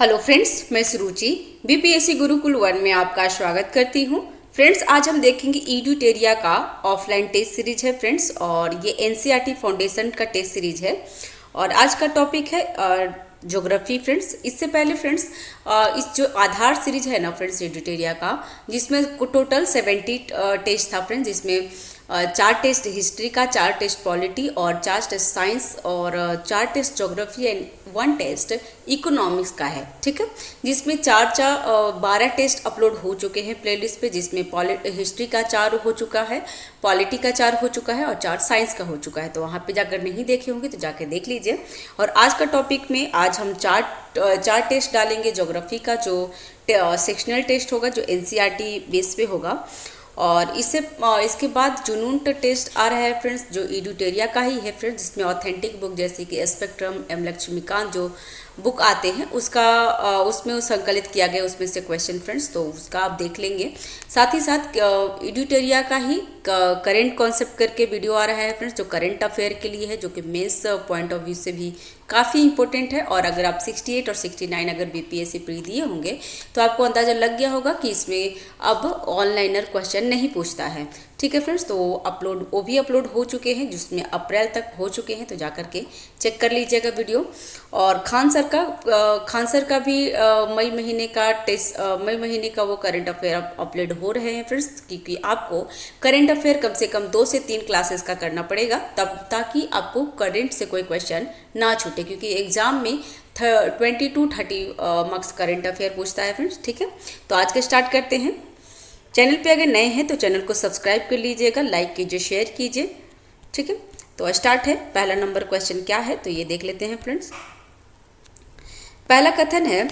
Hello friends, मैं सुरुचि BPSC Gurukul 1 में आपका स्वागत करती हूँ। फ्रेंड्स, आज हम देखेंगे एडुटेरिया का ऑफलाइन टेस्ट सीरीज है फ्रेंड्स, और ये एनसीईआरटी फाउंडेशन का टेस्ट सीरीज है। और आज का टॉपिक है ज्योग्राफी फ्रेंड्स। इससे पहले फ्रेंड्स, इस जो आधार सीरीज है ना फ्रेंड्स एडुटेरिया का, जिसमें टोटल 70 टेस्ट था फ्रेंड्स, जिसमें 4 टेस्ट हिस्ट्री का, 4 टेस्ट पॉलिटी और 4 टेस्ट साइंस और 4 test geography and 1 test economics का है। ठीक है, जिसमें 12 टेस्ट अपलोड हो चुके हैं प्लेलिस्ट पे, जिसमें हिस्ट्री का 4 हो चुका है, पॉलिटी का 4 हो चुका है और 4 साइंस का हो चुका है। तो वहाँ पे जाकर नहीं देखे होंगे तो जाकर देख लीजिए। और आज का टॉपिक में आज हम 4 टेस्ट डालेंगे ज्योग्राफी का, जो सेक्शनल टेस्ट होगा, जो एनसीईआरटी बेस पे होगा। और इसके बाद जुनून टेस्ट आ रहा है फ्रेंड्स, जो एडुटेरिया का ही है फ्रेंड्स, जिसमें ऑथेंटिक बुक जैसे कि स्पेक्ट्रम, एम लक्ष्मीकांत जो बुक आते हैं उसमें संकलित किया गया उसमें से क्वेश्चन फ्रेंड्स, तो उसका आप देख लेंगे। साथ ही साथ एडुटेरिया का ही करेंट कॉन्सेप्ट करके वीडियो आ रहा है फ्रेंड्स, जो करेंट अफेयर के लिए है, जो कि मेंस पॉइंट ऑफ व्यू से भी काफ़ी इंपॉर्टेंट है। और अगर आप 68 और 69 अगर बीपीएससी प्री दिए होंगे तो आपको अंदाज़ा लग गया होगा कि इसमें अब ऑनलाइनर क्वेश्चन नहीं पूछता है। ठीक है फ्रेंड्स, तो वो भी अपलोड हो चुके हैं, जिसमें अप्रैल तक हो चुके हैं, तो जा करके चेक कर लीजिएगा वीडियो। और खान सर का भी मई महीने का वो करंट अफेयर अपलोड हो रहे हैं फ्रेंड्स, क्योंकि आपको करंट अफेयर कम से कम 2 से 3 क्लासेस का करना पड़ेगा, तब ताकि आपको करंट से कोई क्वेश्चन ना छूटे, क्योंकि एग्जाम में 20 to 30 मार्क्स करंट अफेयर पूछता है फ्रेंड्स। ठीक है, तो आज के स्टार्ट करते हैं। चैनल पे अगर नए हैं तो चैनल को सब्सक्राइब कर लीजिएगा, लाइक कीजिए, शेयर कीजिए। ठीक है, तो स्टार्ट है। पहला नंबर क्वेश्चन क्या है तो ये देख लेते हैं फ्रेंड्स। पहला कथन है,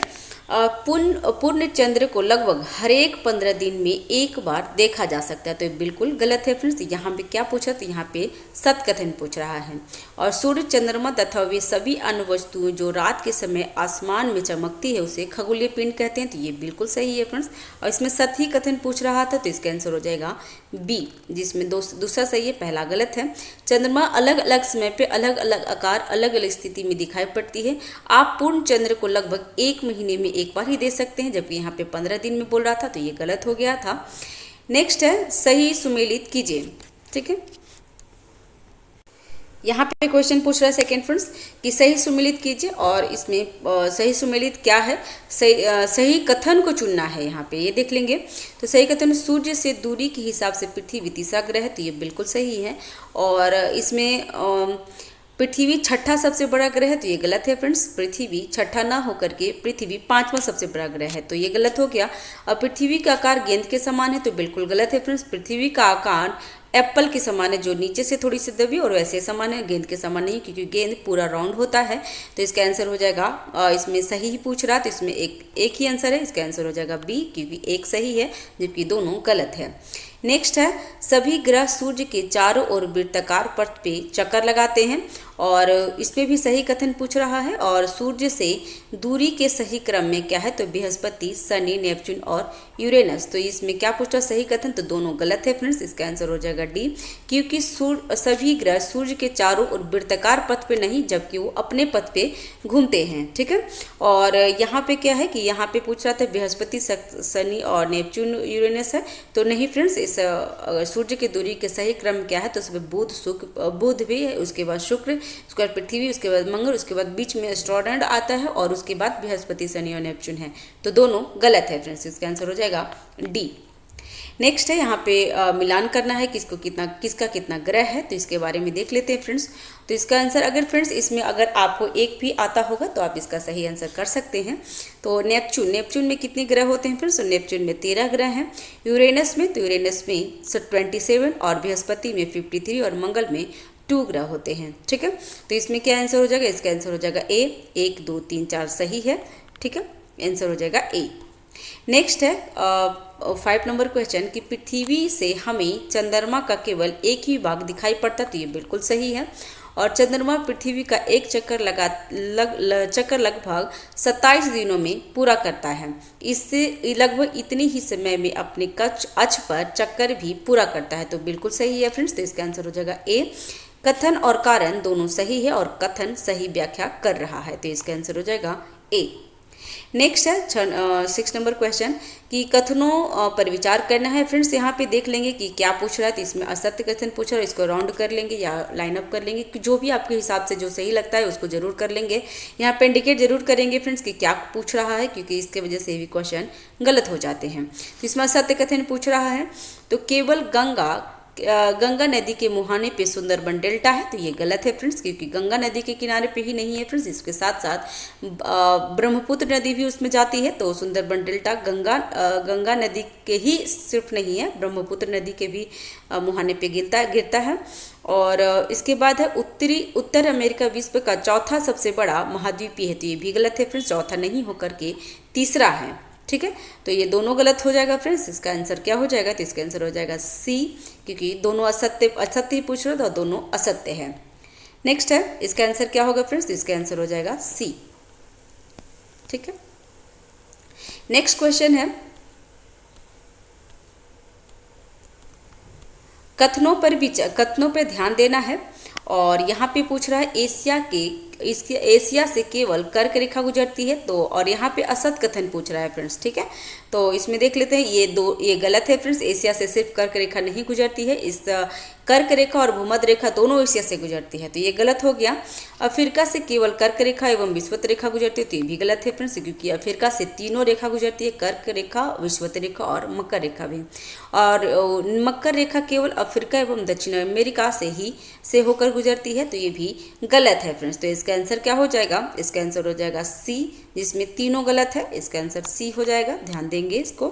पूर्ण चंद्र को लगभग हर एक 15 दिन में एक बार देखा जा सकता है। तो ये बिल्कुल गलत है फ्रेंड्स। यहाँ पे क्या पूछा, तो यहाँ पे सत कथन पूछ रहा है। और सूर्य, चंद्रमा तथा वे सभी अन्य वस्तुएं जो रात के समय आसमान में चमकती है उसे खगोलीय पिंड कहते हैं। तो ये बिल्कुल सही है फ्रेंड्स। और इसमें सत ही कथन पूछ रहा था, तो इसका आंसर हो जाएगा बी, जिसमें दूसरा सही है, पहला गलत है। चंद्रमा अलग अलग समय पे अलग अलग आकार, अलग अलग स्थिति में दिखाई पड़ती है। आप पूर्ण चंद्र को लगभग 1 महीने में एक बार ही दे सकते हैं, जबकि यहाँ पे 15 दिन में बोल रहा था, तो ये गलत हो गया था। नेक्स्ट है, सही सुमेलित कीजिए। ठीक है, यहाँ पे क्वेश्चन पूछ रहा है सेकेंड फ्रेंड्स कि सही सुमेलित कीजिए, और इसमें सही सुमेलित क्या है, सही कथन को चुनना है। यहाँ पे ये देख लेंगे। तो सही कथन, सूर्य से दूरी के हिसाब से पृथ्वी तीसरा ग्रह है, तो ये बिल्कुल सही है। और इसमें पृथ्वी छठा सबसे बड़ा ग्रह है, तो ये गलत है फ्रेंड्स। पृथ्वी छठा ना होकर के पृथ्वी 5वां सबसे बड़ा ग्रह है, तो ये गलत हो गया। और पृथ्वी का आकार गेंद के समान है, तो बिल्कुल गलत है फ्रेंड्स। पृथ्वी का आकार एप्पल के समान है, जो नीचे से थोड़ी सी दबी और वैसे समान है, गेंद के समान नहीं, क्योंकि गेंद पूरा राउंड होता है। तो इसका आंसर हो जाएगा, इसमें सही ही पूछ रहा, तो इसमें एक ही आंसर है। इसका आंसर हो जाएगा बी, क्योंकि एक सही है जबकि दोनों गलत है। नेक्स्ट है, सभी ग्रह सूर्य के चारों ओर वृत्ताकार पथ पे चक्कर लगाते हैं, और इसमें भी सही कथन पूछ रहा है। और सूर्य से दूरी के सही क्रम में क्या है, तो बृहस्पति, शनि, नेपच्यून और यूरेनस। तो इसमें क्या पूछा, सही कथन, तो दोनों गलत है फ्रेंड्स। इसका आंसर हो जाएगा डी, क्योंकि सभी ग्रह सूर्य के चारों ओर वृत्ताकार पथ पे नहीं, जबकि वो अपने पथ पे घूमते हैं। ठीक है, और यहाँ पे क्या है कि यहाँ पे पूछ रहा था बृहस्पति, शनि और नेपच्यून, यूरेनस है, तो नहीं फ्रेंड्स। इस सूर्य की दूरी के सही क्रम क्या है, तो उसमें बुध भी है, उसके बाद शुक्र, उसके बाद पृथ्वी, उसके बाद मंगल, उसके बाद बीच में एस्ट्रोनॉट आता है, और उसके बाद बृहस्पति, शनि और नेपच्यून है। तो दोनों गलत है फ्रेंड्स। इसका आंसर हो जाएगा डी। नेक्स्ट है, यहाँ पे मिलान करना है किसका कितना ग्रह है, तो इसके बारे में देख लेते हैं फ्रेंड्स। तो इसका आंसर, अगर फ्रेंड्स इसमें अगर आपको एक भी आता होगा तो आप इसका सही आंसर कर सकते हैं। तो नेपच्यून में कितने ग्रह होते हैं फ्रेंड्स, तो नेपच्यून में 13 ग्रह हैं। यूरेनस में 27 और बृहस्पति में 53 और मंगल में 2 ग्रह होते हैं। ठीक है, तो इसमें क्या आंसर हो जाएगा, इसका आंसर हो जाएगा ए। 1 2 3 4 सही है। ठीक है, आंसर हो जाएगा ए। नेक्स्ट है 5 नंबर क्वेश्चन कि पृथ्वी से हमें चंद्रमा का केवल एक ही भाग दिखाई पड़ता, तो ये बिल्कुल सही है। और चंद्रमा पृथ्वी का एक चक्कर लगभग 27 दिनों में पूरा करता है। इससे लगभग इतनी ही समय में अपने अक्ष पर चक्कर भी पूरा करता है, तो बिल्कुल सही है फ्रेंड्स। तो इसका आंसर हो जाएगा ए। कथन और कारण दोनों सही है, और कथन सही व्याख्या कर रहा है, तो इसका आंसर हो जाएगा ए। नेक्स्ट है 6 नंबर क्वेश्चन कि कथनों पर विचार करना है। फ्रेंड्स यहाँ पे देख लेंगे कि क्या पूछ रहा है, तो इसमें असत्य कथन पूछ रहा है, इसको राउंड कर लेंगे या लाइन अप कर लेंगे, कि जो भी आपके हिसाब से जो सही लगता है उसको जरूर कर लेंगे। यहाँ पे इंडिकेट जरूर करेंगे फ्रेंड्स कि क्या पूछ रहा है, क्योंकि इसके वजह से भी क्वेश्चन गलत हो जाते हैं। तो इसमें असत्य कथन पूछ रहा है तो केवल गंगा नदी के मुहाने पे सुंदरबन डेल्टा है, तो ये गलत है फ्रेंड्स, क्योंकि गंगा नदी के किनारे पे ही नहीं है फ्रेंड्स। इसके साथ साथ ब्रह्मपुत्र नदी भी उसमें जाती है, तो सुंदरबन डेल्टा गंगा नदी के ही सिर्फ नहीं है, ब्रह्मपुत्र नदी के भी मुहाने पे गिरता है। और इसके बाद है उत्तर अमेरिका विश्व का चौथा सबसे बड़ा महाद्वीपीय है, तो ये भी गलत है फ्रेंड्स, चौथा नहीं होकर के तीसरा है। ठीक है, तो ये दोनों गलत हो जाएगा फ्रेंड्स। इसका आंसर क्या हो जाएगा, तो इसका आंसर हो जाएगा सी, क्योंकि दोनों असत्य ही पूछ रहे थे और दोनों असत्य है। नेक्स्ट है, इसका आंसर क्या होगा फ्रेंड्स, तो इसका आंसर हो जाएगा सी। ठीक है, नेक्स्ट क्वेश्चन है कथनों पर ध्यान देना है। और यहाँ पे पूछ रहा है एशिया से केवल कर्क रेखा गुजरती है, तो और यहाँ पे असत कथन पूछ रहा है फ्रेंड्स। ठीक है, तो इसमें देख लेते हैं, ये गलत है फ्रेंड्स, एशिया से सिर्फ कर्क रेखा नहीं गुजरती है, इस कर्क रेखा और भूमध्य रेखा दोनों एशिया से गुजरती है, तो ये गलत हो गया। अफ्रीका से केवल कर्क रेखा एवं विषुवत रेखा गुजरती है, तो ये भी गलत है फ्रेंड्स, क्योंकि अफ्रीका से तीनों रेखा गुजरती है, कर्क रेखा, विषुवत रेखा और मकर रेखा भी। और मकर रेखा केवल अफ्रीका एवं दक्षिण अमेरिका से होकर गुजरती है, तो ये भी गलत है फ्रेंड्स। तो इसका आंसर क्या हो जाएगा, इसका आंसर हो जाएगा सी, जिसमें तीनों गलत है, इसका आंसर सी हो जाएगा, ध्यान देंगे इसको।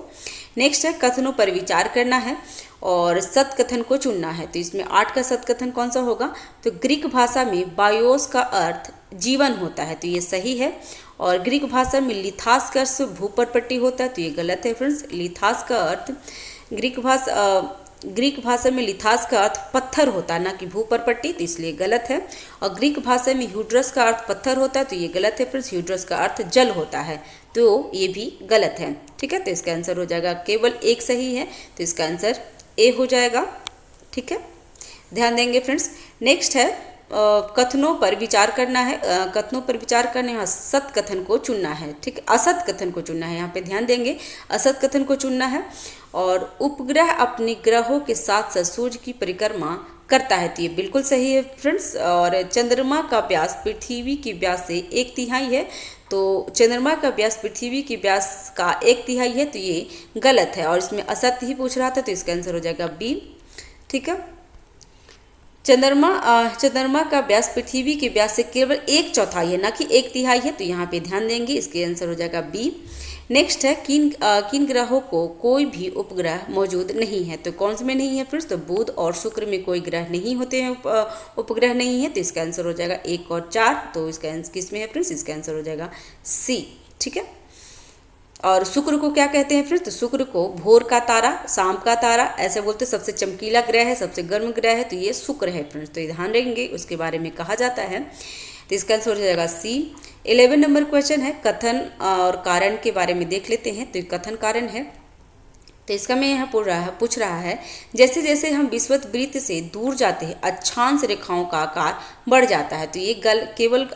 नेक्स्ट है कथनों पर विचार करना है और सत कथन को चुनना है, तो इसमें 8 का सत कथन कौन सा होगा, तो ग्रीक भाषा में बायोस का अर्थ जीवन होता है, तो ये सही है। और ग्रीक भाषा में लिथास का अर्थ भूपरपट्टी होता है, तो ये गलत है फ्रेंड्स। लिथास का अर्थ ग्रीक भाषा में लिथास का अर्थ पत्थर होता है, ना कि भूपरपट्टी, तो इसलिए गलत है। और ग्रीक भाषा में ह्यूड्रस का अर्थ पत्थर होता है, तो ये गलत है फ्रेंड्स, ह्यूड्रस का अर्थ जल होता है, तो ये भी गलत है। ठीक है, तो इसका आंसर हो जाएगा, केवल एक सही है, तो इसका आंसर ए हो जाएगा। ठीक है, ध्यान देंगे फ्रेंड्स। नेक्स्ट है कथनों पर विचार करना है। कथनों पर विचार करने में असत कथन को चुनना है। ठीक है, असत कथन को चुनना है, यहाँ पे ध्यान देंगे, असत कथन को चुनना है। और उपग्रह अपने ग्रहों के साथ साथ सूर्य की परिक्रमा करता है, तो ये बिल्कुल सही है फ्रेंड्स। और चंद्रमा का व्यास पृथ्वी के व्यास से 1/3 है, तो चंद्रमा का व्यास पृथ्वी के व्यास का 1/3 है, तो ये गलत है। और इसमें असत्य ही पूछ रहा था, तो इसका आंसर हो जाएगा बी। ठीक है, चंद्रमा का व्यास पृथ्वी के व्यास से केवल 1/4 है, ना कि 1/3 है, तो यहाँ पे ध्यान देंगे, इसके आंसर हो जाएगा बी। नेक्स्ट है किन ग्रहों को कोई भी उपग्रह मौजूद नहीं है, तो कौन से में नहीं है फ्रेंड्स, तो बुध और शुक्र में कोई ग्रह नहीं होते हैं, उपग्रह नहीं है, तो इसका आंसर हो जाएगा 1 और 4, तो इसका आंसर किस में है फ्रेंड्स, इसका आंसर हो जाएगा सी। ठीक है, और शुक्र को क्या कहते हैं फ्रेंड्स, तो शुक्र को भोर का तारा, शाम का तारा ऐसे बोलते हैं, सबसे चमकीला ग्रह है, सबसे गर्म ग्रह है, तो ये शुक्र है फ्रेंड्स, तो ध्यान रखेंगे, उसके बारे में कहा जाता है, तो इसका आंसर हो जाएगा सी। 11 नंबर क्वेश्चन है कथन और कारण के बारे में देख लेते हैं। तो कथन कारण है, तो इसका मैं यहाँ पूछ रहा है जैसे जैसे हम विषुवत वृत्त से दूर जाते हैं अक्षांश रेखाओं का आकार बढ़ जाता है, तो ये केवल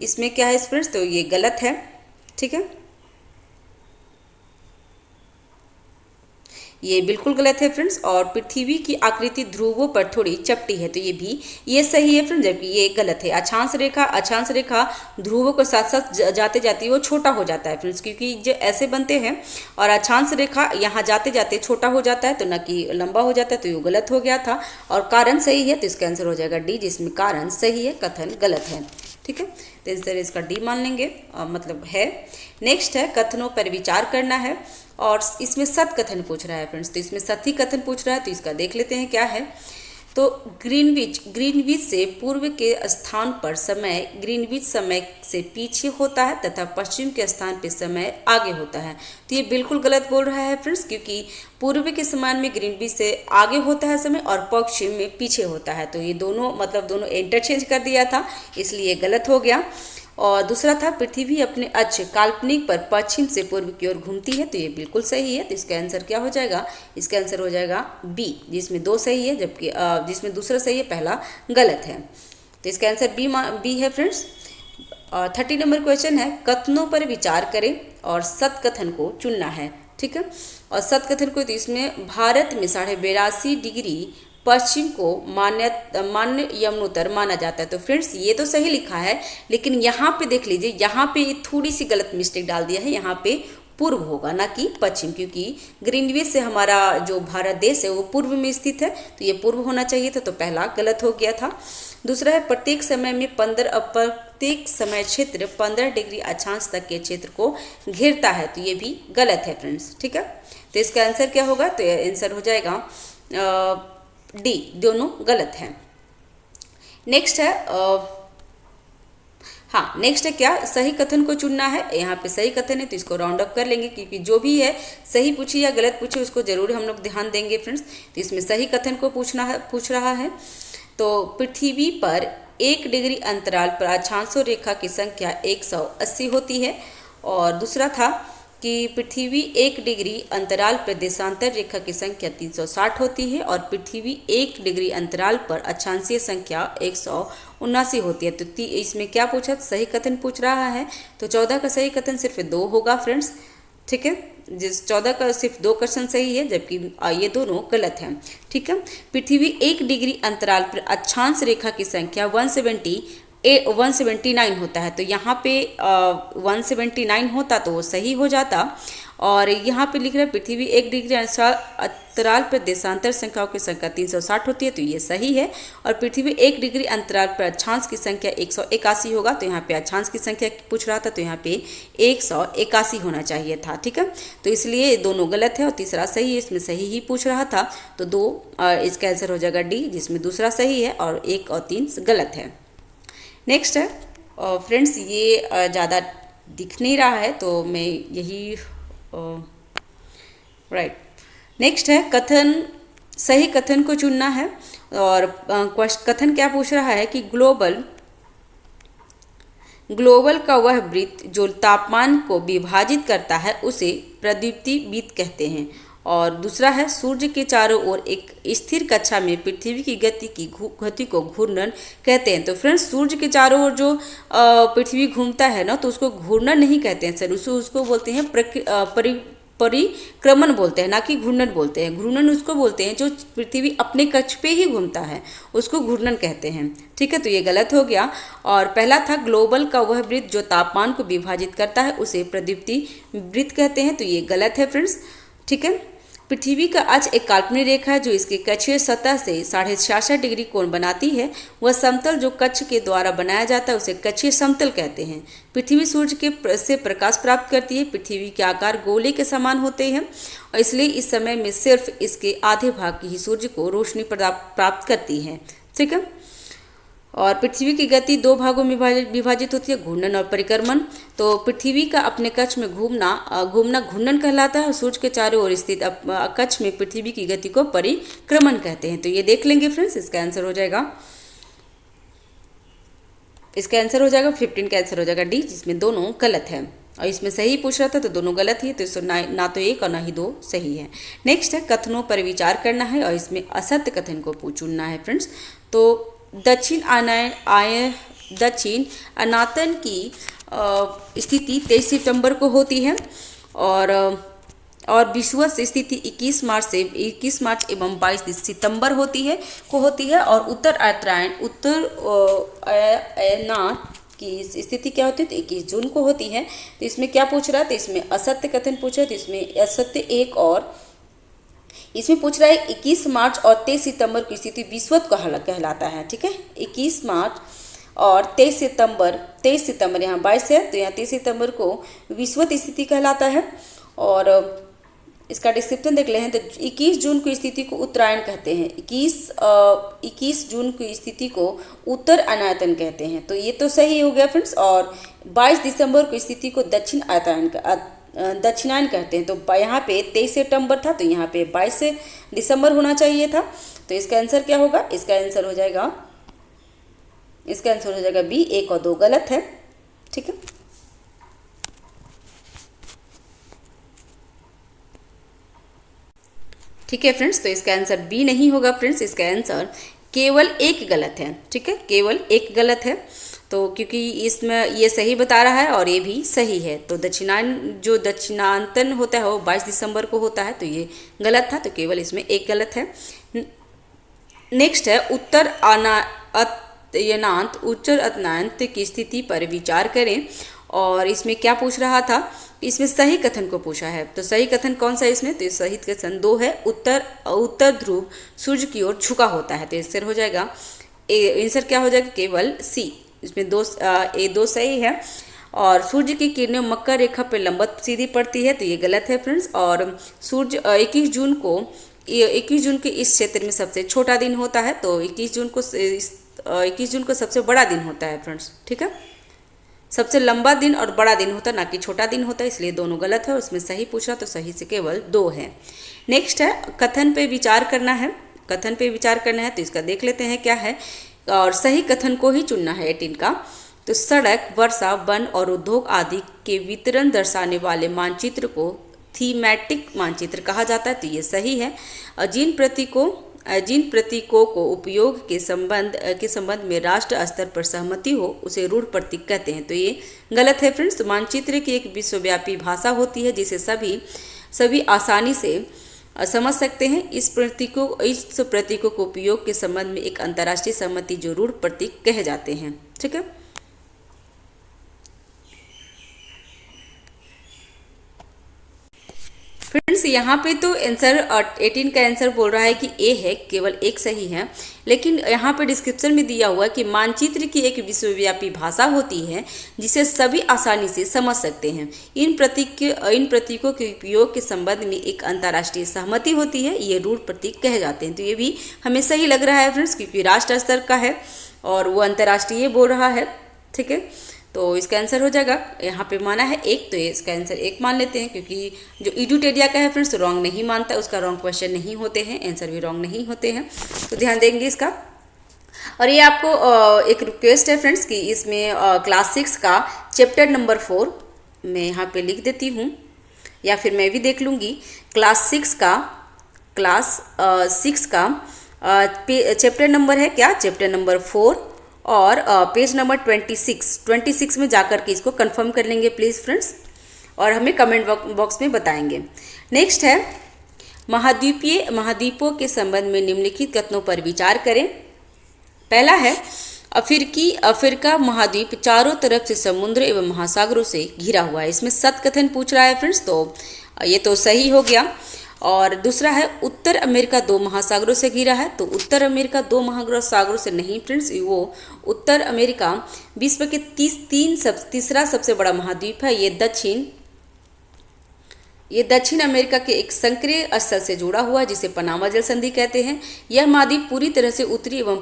इसमें क्या है फ्रेंड्स, तो ये गलत है। ठीक है, ये बिल्कुल गलत है फ्रेंड्स। और पृथ्वी की आकृति ध्रुवों पर थोड़ी चपटी है, तो ये सही है फ्रेंड्स, जबकि ये गलत है। अक्षांश रेखा ध्रुवों के साथ साथ जाते जाते वो छोटा हो जाता है फ्रेंड्स, क्योंकि जो ऐसे बनते हैं और अक्षांश रेखा यहाँ जाते जाते छोटा हो जाता है, तो न कि लंबा हो जाता है, तो ये गलत हो गया था। और कारण सही है, तो इसका आंसर हो जाएगा डी, जिसमें कारण सही है, कथन गलत है। ठीक है, तो इस तरह इसका डी मान लेंगे, मतलब है। नेक्स्ट है कथनों पर विचार करना है और इसमें सत कथन पूछ रहा है फ्रेंड्स, तो इसमें सत ही कथन पूछ रहा है, तो इसका देख लेते हैं क्या है। तो ग्रीनविच से पूर्व के स्थान पर समय ग्रीनविच समय से पीछे होता है तथा पश्चिम के स्थान पर समय आगे होता है, तो ये बिल्कुल गलत बोल रहा है फ्रेंड्स, क्योंकि पूर्व के समान में ग्रीनविच से आगे होता है समय और पश्चिम में पीछे होता है, तो ये दोनों इंटरचेंज कर दिया था, इसलिए गलत हो गया। और दूसरा था पृथ्वी अपने अक्ष काल्पनिक पर पश्चिम से पूर्व की ओर घूमती है, तो ये बिल्कुल सही है, तो इसका आंसर क्या हो जाएगा, इसका आंसर हो जाएगा बी, जिसमें 2 सही है, जबकि जिसमें दूसरा सही है, पहला गलत है, तो इसका आंसर बी है फ्रेंड्स। और 30 नंबर क्वेश्चन है, कथनों पर विचार करें और सत कथन को चुनना है। ठीक है, और सत कथन को, तो इसमें भारत में 82.5 डिग्री पश्चिम को मान्य यमुनोत्तर माना जाता है। तो फ्रेंड्स ये तो सही लिखा है, लेकिन यहाँ पे देख लीजिए, यहाँ पे थोड़ी सी गलत मिस्टेक डाल दिया है। यहाँ पे पूर्व होगा ना कि पश्चिम, क्योंकि ग्रीनविच से हमारा जो भारत देश है वो पूर्व में स्थित है, तो ये पूर्व होना चाहिए था, तो पहला गलत हो गया था। दूसरा है, प्रत्येक समय क्षेत्र 15 डिग्री अक्षांश तक के क्षेत्र को घेरता है, तो ये भी गलत है फ्रेंड्स। ठीक है, तो इसका आंसर क्या होगा, तो आंसर हो जाएगा डी, दोनों गलत हैं। नेक्स्ट है नेक्स्ट है क्या, सही कथन को चुनना है। यहाँ पे सही कथन है तो इसको राउंड अप कर लेंगे, क्योंकि जो भी है सही पूछे या गलत पूछे उसको जरूर हम लोग ध्यान देंगे फ्रेंड्स। तो इसमें सही कथन को पूछ रहा है। तो पृथ्वी पर 1 डिग्री अंतराल पर अक्षांशों रेखा की संख्या 180 होती है। और दूसरा था कि पृथ्वी 1 डिग्री अंतराल पर देशांतर रेखा की संख्या 360 होती है, और पृथ्वी 1 डिग्री अंतराल पर अक्षांशीय संख्या 179 होती है। तो इसमें क्या पूछा, सही कथन पूछ रहा है। तो 14 का सही कथन सिर्फ 2 होगा फ्रेंड्स। ठीक है, जिस 14 का सिर्फ 2 क्वेश्चन सही है, जबकि ये दोनों गलत हैं। ठीक है, पृथ्वी 1 डिग्री अंतराल पर अक्षांश रेखा की संख्या 179 होता है। तो यहाँ पे 179 होता तो वो सही हो जाता। और यहाँ पे लिख रहा है पृथ्वी 1 डिग्री अंतराल पर देशांतर संख्याओं की संख्या 360 होती है, तो ये सही है। और पृथ्वी 1 डिग्री अंतराल पर अक्षांश की संख्या 181 होगा, तो यहाँ पे अक्षांश की संख्या पूछ रहा था, तो यहाँ पे 181 होना चाहिए था। ठीक है, तो इसलिए ये दोनों गलत है और तीसरा सही है, इसमें सही ही पूछ रहा था। तो 2 इसका आंसर हो जाएगा डी, जिसमें दूसरा सही है और 1 और 3 गलत है। नेक्स्ट है फ्रेंड्स, ये ज़्यादा दिख नहीं रहा है तो मैं यही राइट। नेक्स्ट है कथन, सही कथन को चुनना है। और कथन क्या पूछ रहा है कि ग्लोबल का वह वृत्त जो तापमान को विभाजित करता है उसे प्रद्युति वृत्त कहते हैं। और दूसरा है, सूर्य के चारों ओर एक स्थिर कक्षा में पृथ्वी की गति को घूर्णन कहते हैं। तो फ्रेंड्स, सूर्य के चारों ओर जो पृथ्वी घूमता है ना, तो उसको घूर्णन नहीं कहते हैं सर, उसको बोलते हैं परिक्रमण बोलते हैं, ना कि घूर्णन बोलते हैं। घूर्णन उसको बोलते हैं जो पृथ्वी अपने कक्ष पे ही घूमता है, उसको घूर्णन कहते हैं। ठीक है, तो ये गलत हो गया। और पहला था, ग्लोबल का वह वृत्त जो तापमान को विभाजित करता है उसे प्रद्युति वृत्त कहते हैं, तो ये गलत है फ्रेंड्स। ठीक है, पृथ्वी का अक्ष एक काल्पनिक रेखा है जो इसके कक्षीय सतह से 66.5 डिग्री कोण बनाती है। वह समतल जो कक्ष के द्वारा बनाया जाता है उसे कक्षीय समतल कहते हैं। पृथ्वी सूर्य से प्रकाश प्राप्त करती है। पृथ्वी के आकार गोले के समान होते हैं और इसलिए इस समय में सिर्फ इसके आधे भाग ही सूर्य को रोशनी प्राप्त करती है। ठीक है, और पृथ्वी की गति 2 भागों में विभाजित होती है, घूर्णन और परिक्रमण। तो पृथ्वी का अपने कक्ष में घूमना घूर्णन कहलाता है और सूर्य के चारों ओर स्थित कक्ष में पृथ्वी की गति को परिक्रमण कहते हैं। तो ये देख लेंगे फ्रेंड्स, इसका आंसर हो जाएगा 15 का आंसर हो जाएगा डी, जिसमें दोनों गलत है। और इसमें सही पूछ रहा था तो दोनों गलत ही, तो इसमें ना तो 1 और ना ही 2 सही है। नेक्स्ट है, कथनों पर विचार करना है और इसमें असत्य कथन को चुनना है फ्रेंड्स। तो दक्षिण अनातन की स्थिति 23 सितंबर को होती है और विषुवत स्थिति 21 मार्च एवं 22 सितंबर होती है और उत्तर अयनात की स्थिति क्या होती है, तो 21 जून को होती है। तो इसमें क्या पूछ रहा है, तो इसमें असत्य कथन पूछा है, तो इसमें असत्य 1 और इसमें पूछ रहा है 21 मार्च और 23 सितंबर की स्थिति विषुवत कहलाता है। ठीक है, 21 मार्च और 23 सितंबर यहाँ 22 है, तो यहाँ 23 सितंबर को विषुवत स्थिति कहलाता है। और इसका डिस्क्रिप्शन देख ले हैं, तो 21 जून की स्थिति को उत्तरायण कहते हैं, 21 जून की स्थिति को उत्तर अनायतन कहते हैं। तो ये तो सही हो गया फ्रेंड्स। और 22 दिसंबर की स्थिति को दक्षिणायन कहते हैं। तो यहाँ पे 23 सितंबर था, तो यहाँ पे 22 दिसंबर होना चाहिए था। तो इसका आंसर क्या होगा, इसका आंसर हो जाएगा बी, 1 और 2 गलत है। ठीक है, फ्रेंड्स, तो इसका आंसर बी नहीं होगा फ्रेंड्स, इसका आंसर केवल 1 गलत है। ठीक है, केवल 1 गलत है। तो क्योंकि इसमें ये सही बता रहा है और ये भी सही है, तो दक्षिणांतन होता है वो 22 दिसंबर को होता है, तो ये गलत था, तो केवल इसमें एक गलत है। नेक्स्ट है उत्तर अतनांत की स्थिति पर विचार करें, और इसमें क्या पूछ रहा था, इसमें सही कथन को पूछा है। तो सही कथन कौन सा है इसमें, तो सही कथन 2 है, उत्तर ध्रुव सूर्य की ओर झुका होता है, तो आंसर हो जाएगा आंसर क्या हो जाएगा, केवल सी। इसमें दो सही है। और सूर्य की किरणें मकर रेखा पर लंबवत सीधी पड़ती है, तो ये गलत है फ्रेंड्स। और सूर्य 21 जून के इस क्षेत्र में सबसे छोटा दिन होता है, तो 21 जून को सबसे बड़ा दिन होता है फ्रेंड्स, ठीक है। सबसे लंबा दिन और बड़ा दिन होता है, ना कि छोटा दिन होता है, इसलिए दोनों गलत है। उसमें सही पूछा तो सही से केवल 2 है। नेक्स्ट है कथन पे विचार करना है, तो इसका देख लेते हैं क्या है, और सही कथन को ही चुनना है 18 का। तो सड़क, वर्षा, वन और उद्योग आदि के वितरण दर्शाने वाले मानचित्र को थीमैटिक मानचित्र कहा जाता है, तो ये सही है। जिन प्रतीकों को उपयोग के संबंध में राष्ट्र स्तर पर सहमति हो उसे रूढ़ प्रतीक कहते हैं, तो ये गलत है फ्रेंड्स। तो मानचित्र की एक विश्वव्यापी भाषा होती है जिसे सभी आसानी से समझ सकते हैं। इस प्रतीकों को उपयोग के संबंध में एक अंतर्राष्ट्रीय सहमति जो रूढ़ प्रतीक कहे जाते हैं, ठीक है। फ्रेंड्स यहाँ पे तो आंसर 18 का आंसर बोल रहा है कि ए है, केवल एक सही है। लेकिन यहाँ पे डिस्क्रिप्शन में दिया हुआ है कि मानचित्र की एक विश्वव्यापी भाषा होती है जिसे सभी आसानी से समझ सकते हैं। इन प्रतीकों के उपयोग के संबंध में एक अंतर्राष्ट्रीय सहमति होती है, ये रूढ़ प्रतीक कहे जाते हैं। तो ये भी हमें सही लग रहा है फ्रेंड्स, क्योंकि राष्ट्र स्तर का है और वो अंतर्राष्ट्रीय बोल रहा है, ठीक है। तो इसका आंसर हो जाएगा, यहाँ पे माना है 1, तो इसका आंसर 1 मान लेते हैं, क्योंकि जो इडुटेरिया का है फ्रेंड्स रॉन्ग नहीं मानता, उसका रॉन्ग क्वेश्चन नहीं होते हैं, आंसर भी रॉन्ग नहीं होते हैं, तो ध्यान देंगे इसका। और ये आपको एक रिक्वेस्ट है फ्रेंड्स कि इसमें क्लास 6 का चैप्टर नंबर 4 मैं यहाँ पे लिख देती हूँ, या फिर मैं भी देख लूँगी। क्लास 6 का चैप्टर नंबर है क्या, चैप्टर नंबर 4 और पेज नंबर 26 में जाकर के इसको कंफर्म कर लेंगे प्लीज़ फ्रेंड्स, और हमें कमेंट बॉक्स में बताएंगे। नेक्स्ट है महाद्वीपों के संबंध में निम्नलिखित कथनों पर विचार करें। पहला है अफ्रीका महाद्वीप चारों तरफ से समुद्र एवं महासागरों से घिरा हुआ है, इसमें सत कथन पूछ रहा है फ्रेंड्स, तो ये तो सही हो गया। और दूसरा है उत्तर अमेरिका 2 महासागरों से घिरा है, तो उत्तर अमेरिका 2 महासागरों से नहीं फ्रेंड्स, वो उत्तर अमेरिका विश्व के तीसरा सबसे बड़ा महाद्वीप है। ये दक्षिण अमेरिका के एक संक्रिय स्थल से जुड़ा हुआ है जिसे पनामा जल संधि कहते हैं। यह महाद्वीप पूरी तरह से उत्तरी एवं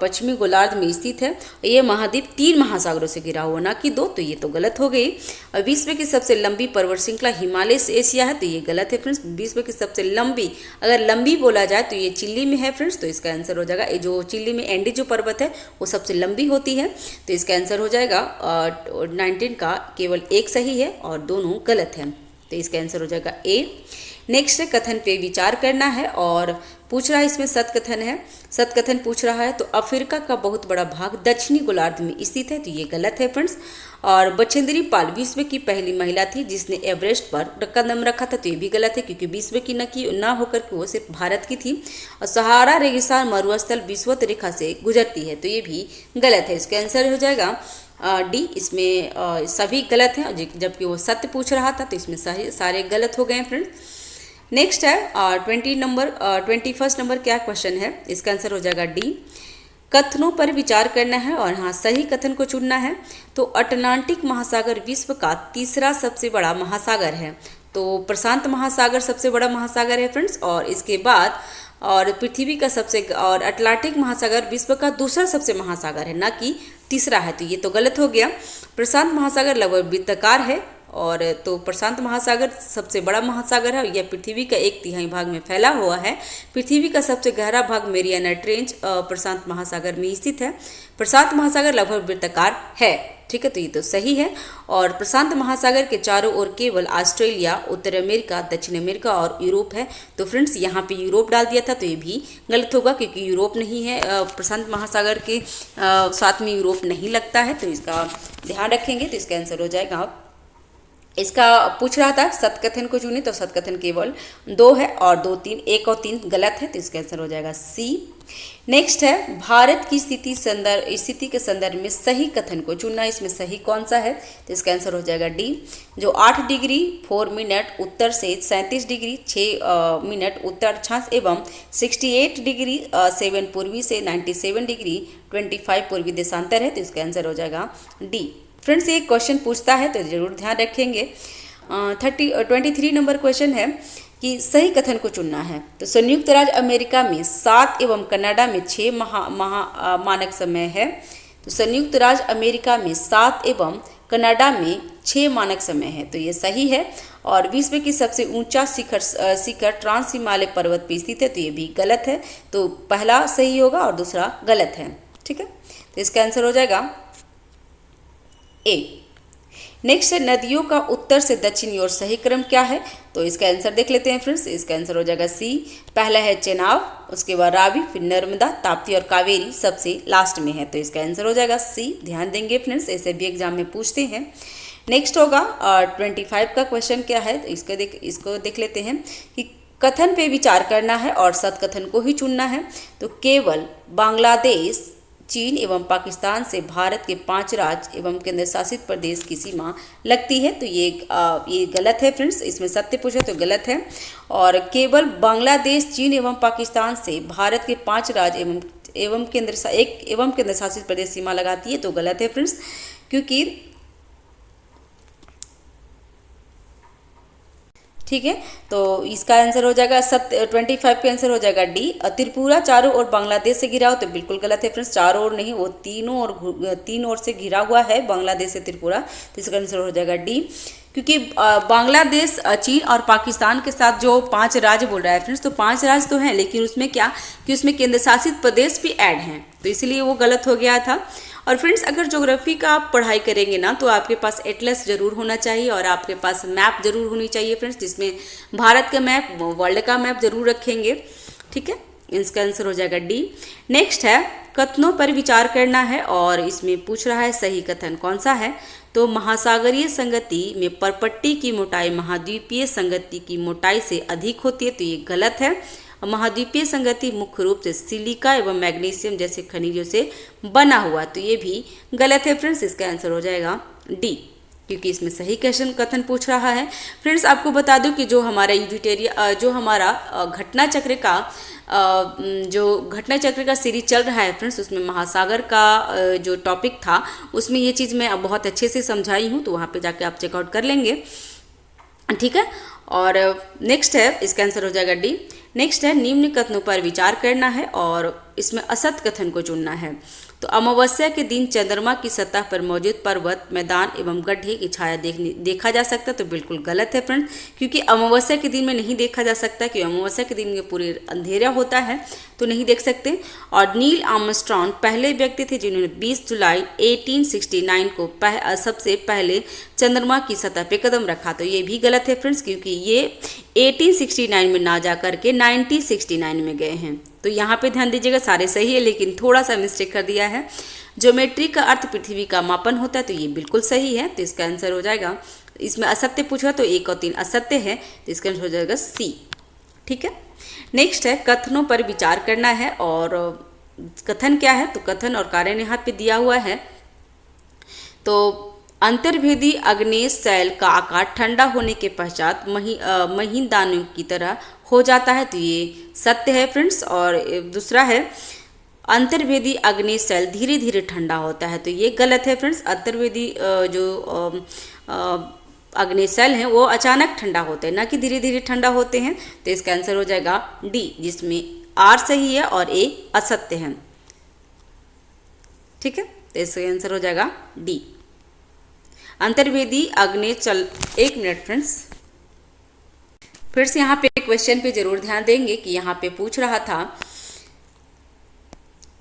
पश्चिमी गोलार्ध में स्थित है। यह महाद्वीप 3 महासागरों से घिरा हुआ, ना कि 2, तो ये तो गलत हो गई। विश्व की सबसे लंबी पर्वत श्रृंखला हिमालय से एशिया है, तो ये गलत है फ्रेंड्स। विश्व की सबसे लंबी, अगर लंबी बोला जाए तो ये चिल्ली में है फ्रेंड्स, तो इसका आंसर हो जाएगा जो चिल्ली में एंडी जो पर्वत है वो सबसे लंबी होती है, तो इसका आंसर हो जाएगा 19 का केवल एक सही है और दोनों गलत हैं, तो इसका आंसर हो जाएगा ए। नेक्स्ट है कथन पे विचार करना है, और पूछ रहा है इसमें सत कथन है, सत कथन पूछ रहा है। तो अफ्रीका का बहुत बड़ा भाग दक्षिणी गोलार्ध में स्थित है, तो ये गलत है फ्रेंड्स। और बछेंद्री पाल विश्व की पहली महिला थी जिसने एवरेस्ट पर कदम रखा था, तो ये भी गलत है, क्योंकि विश्व की ना होकर के वो सिर्फ भारत की थी। और सहारा रेगिस्तान मरुस्थल विषुवत रेखा से गुजरती है, तो ये भी गलत है, इसका आंसर हो जाएगा डी। इसमें सभी गलत हैं, जबकि वो सत्य पूछ रहा था, तो इसमें सारे गलत हो गए फ्रेंड्स। नेक्स्ट है 21 नंबर क्या क्वेश्चन है, इसका आंसर हो जाएगा डी। कथनों पर विचार करना है और हाँ सही कथन को चुनना है। तो अटलांटिक महासागर विश्व का तीसरा सबसे बड़ा महासागर है, तो प्रशांत महासागर सबसे बड़ा महासागर है फ्रेंड्स, और इसके बाद और पृथ्वी का और अटलांटिक महासागर विश्व का दूसरा सबसे महासागर है, ना कि तीसरा है, तो ये तो गलत हो गया। प्रशांत महासागर लगभग वृत्ताकार है, और तो प्रशांत महासागर सबसे बड़ा महासागर है, यह पृथ्वी का 1/3 भाग में फैला हुआ है। पृथ्वी का सबसे गहरा भाग मेरियाना ट्रेंच प्रशांत महासागर में स्थित है। प्रशांत महासागर लगभग वृत्ताकार है, ठीक है, तो ये तो सही है। और प्रशांत महासागर के चारों ओर केवल ऑस्ट्रेलिया, उत्तर अमेरिका, दक्षिण अमेरिका और यूरोप है। तो फ्रेंड्स यहाँ पे यूरोप डाल दिया था, तो ये भी गलत होगा क्योंकि यूरोप नहीं है, प्रशांत महासागर के साथ में यूरोप नहीं लगता है, तो इसका ध्यान रखेंगे। तो इसका आंसर हो जाएगा, इसका पूछ रहा था सतकथन को चुने, तो सतकथन केवल 2 है और 2, 3, 1 और 3 गलत है, तो इसका आंसर हो जाएगा सी। नेक्स्ट है भारत की स्थिति के संदर्भ में सही कथन को चुनना। इसमें सही कौन सा है, तो इसका आंसर हो जाएगा डी, जो 8 डिग्री 4 मिनट उत्तर से 37 डिग्री 6 मिनट उत्तर अक्षांश एवं 68 डिग्री 7 पूर्वी से 97 डिग्री 25 पूर्वी देशांतर है, तो इसका आंसर हो जाएगा डी। फ्रेंड्स ये क्वेश्चन पूछता है तो जरूर ध्यान रखेंगे। 23 नंबर क्वेश्चन है कि सही कथन को चुनना है। तो संयुक्त राज्य अमेरिका में 7 एवं कनाडा में 6 मानक समय है। तो संयुक्त राज्य अमेरिका में 7 एवं कनाडा में 6 मानक समय है, तो ये सही है। और विश्व की सबसे ऊंचा शिखर ट्रांस हिमालय पर्वत पर स्थित है, तो ये भी गलत है। तो पहला सही होगा और दूसरा गलत है, ठीक है। तो इसका आंसर हो जाएगा ए। नेक्स्ट है नदियों का उत्तर से दक्षिण की ओर सही क्रम क्या है, तो इसका आंसर देख लेते हैं फ्रेंड्स। इसका आंसर हो जाएगा सी। पहला है चेनाब, उसके बाद रावी, फिर नर्मदा, ताप्ती और कावेरी सबसे लास्ट में है, तो इसका आंसर हो जाएगा सी। ध्यान देंगे फ्रेंड्स, ऐसे भी एग्जाम में पूछते हैं। नेक्स्ट होगा 25 का क्वेश्चन क्या है, तो इसको देख लेते हैं कि कथन पे विचार करना है और सतकथन को ही चुनना है। तो केवल बांग्लादेश, चीन एवं पाकिस्तान से भारत के 5 राज्य एवं केंद्र शासित प्रदेश की सीमा लगती है, तो ये गलत है फ्रेंड्स। इसमें सत्य पूछे तो गलत है। और केवल बांग्लादेश, चीन एवं पाकिस्तान से भारत के 5 राज्य एवं केंद्र शासित प्रदेश सीमा लगाती है, तो गलत है फ्रेंड्स, क्योंकि ठीक है। तो इसका आंसर हो जाएगा 25 का आंसर हो जाएगा डी। त्रिपुरा चारों ओर बांग्लादेश से घिरा हो, तो बिल्कुल गलत है फ्रेंड्स। चारों ओर नहीं, वो तीन ओर से घिरा हुआ है बांग्लादेश से त्रिपुरा, तो इसका आंसर हो जाएगा डी। क्योंकि बांग्लादेश, चीन और पाकिस्तान के साथ जो 5 राज्य बोल रहा है फ्रेंड्स, तो 5 राज्य तो हैं, लेकिन उसमें क्या कि उसमें केंद्र शासित प्रदेश भी ऐड हैं, तो इसलिए वो गलत हो गया था। और फ्रेंड्स अगर ज्योग्राफी का आप पढ़ाई करेंगे ना, तो आपके पास एटलस जरूर होना चाहिए और आपके पास मैप जरूर होनी चाहिए फ्रेंड्स, जिसमें भारत का मैप, वर्ल्ड का मैप जरूर रखेंगे, ठीक है। इसका आंसर हो जाएगा डी। नेक्स्ट है कथनों पर विचार करना है और इसमें पूछ रहा है सही कथन कौन सा है। तो महासागरीय संगति में परपट्टी की मोटाई महाद्वीपीय संगति की मोटाई से अधिक होती है, तो ये गलत है। महाद्वीपीय संगति मुख्य रूप से सिलिका एवं मैग्नीशियम जैसे खनिजों से बना हुआ, तो ये भी गलत है फ्रेंड्स। इसका आंसर हो जाएगा डी, क्योंकि इसमें सही कथन पूछ रहा है। फ्रेंड्स आपको बता दूं कि जो हमारा घटना चक्र का सीरीज चल रहा है फ्रेंड्स, उसमें महासागर का जो टॉपिक था उसमें ये चीज़ मैं बहुत अच्छे से समझाई हूँ, तो वहाँ पे जाके आप चेकआउट कर लेंगे, ठीक है। और नेक्स्ट है, इसका आंसर हो जाएगा डी। नेक्स्ट है निम्न कथनों पर विचार करना है और इसमें असत कथन को चुनना है। तो अमावस्या के दिन चंद्रमा की सतह पर मौजूद पर्वत, मैदान एवं गड्ढे की छाया देखा जा सकता है, तो बिल्कुल गलत है फ्रेंड्स, क्योंकि अमावस्या के दिन में नहीं देखा जा सकता, क्योंकि अमावस्या के दिन में पूरे अंधेरा होता है, तो नहीं देख सकते। और नील आर्मस्ट्रॉन्ग पहले व्यक्ति थे जिन्होंने 20 जुलाई 1869 को सबसे पहले चंद्रमा की सतह पर कदम रखा, तो ये भी गलत है फ्रेंड्स, क्योंकि ये 1869 में ना जा करके 1969 में गए हैं। तो यहाँ पे ध्यान दीजिएगा, सारे सही है लेकिन थोड़ा सा मिस्टेक कर दिया है। ज्योमेट्री का अर्थ पृथ्वी का मापन होता है, तो ये बिल्कुल सही है, तो इसका आंसर हो जाएगा। इसमें असत्य पूछा तो 1 और 3 असत्य है, तो इसका आंसर हो जाएगा सी, ठीक है। नेक्स्ट है कथनों पर विचार करना है और कथन क्या है, तो कथन और कार्य यहाँ पे दिया हुआ है। तो अंतर्भेदी अग्नेय शैल का आकार ठंडा होने के पश्चात महीन दानों की तरह हो जाता है, तो ये सत्य है फ्रेंड्स। और दूसरा है अंतर्भेदी अग्नेय शैल धीरे धीरे ठंडा होता है, तो ये गलत है फ्रेंड्स। अंतर्भेदी जो अग्नेय शैल हैं वो अचानक ठंडा होते हैं, ना कि धीरे धीरे ठंडा होते हैं, तो इसका आंसर हो जाएगा डी, जिसमें आर सही है और ए असत्य है, ठीक है। तो इसका आंसर हो जाएगा डी, अंतर्भेदी अग्नेय शैल। 1 मिनट फ्रेंड्स, फिर से यहाँ पे क्वेश्चन पे जरूर ध्यान देंगे कि यहाँ पे पूछ रहा था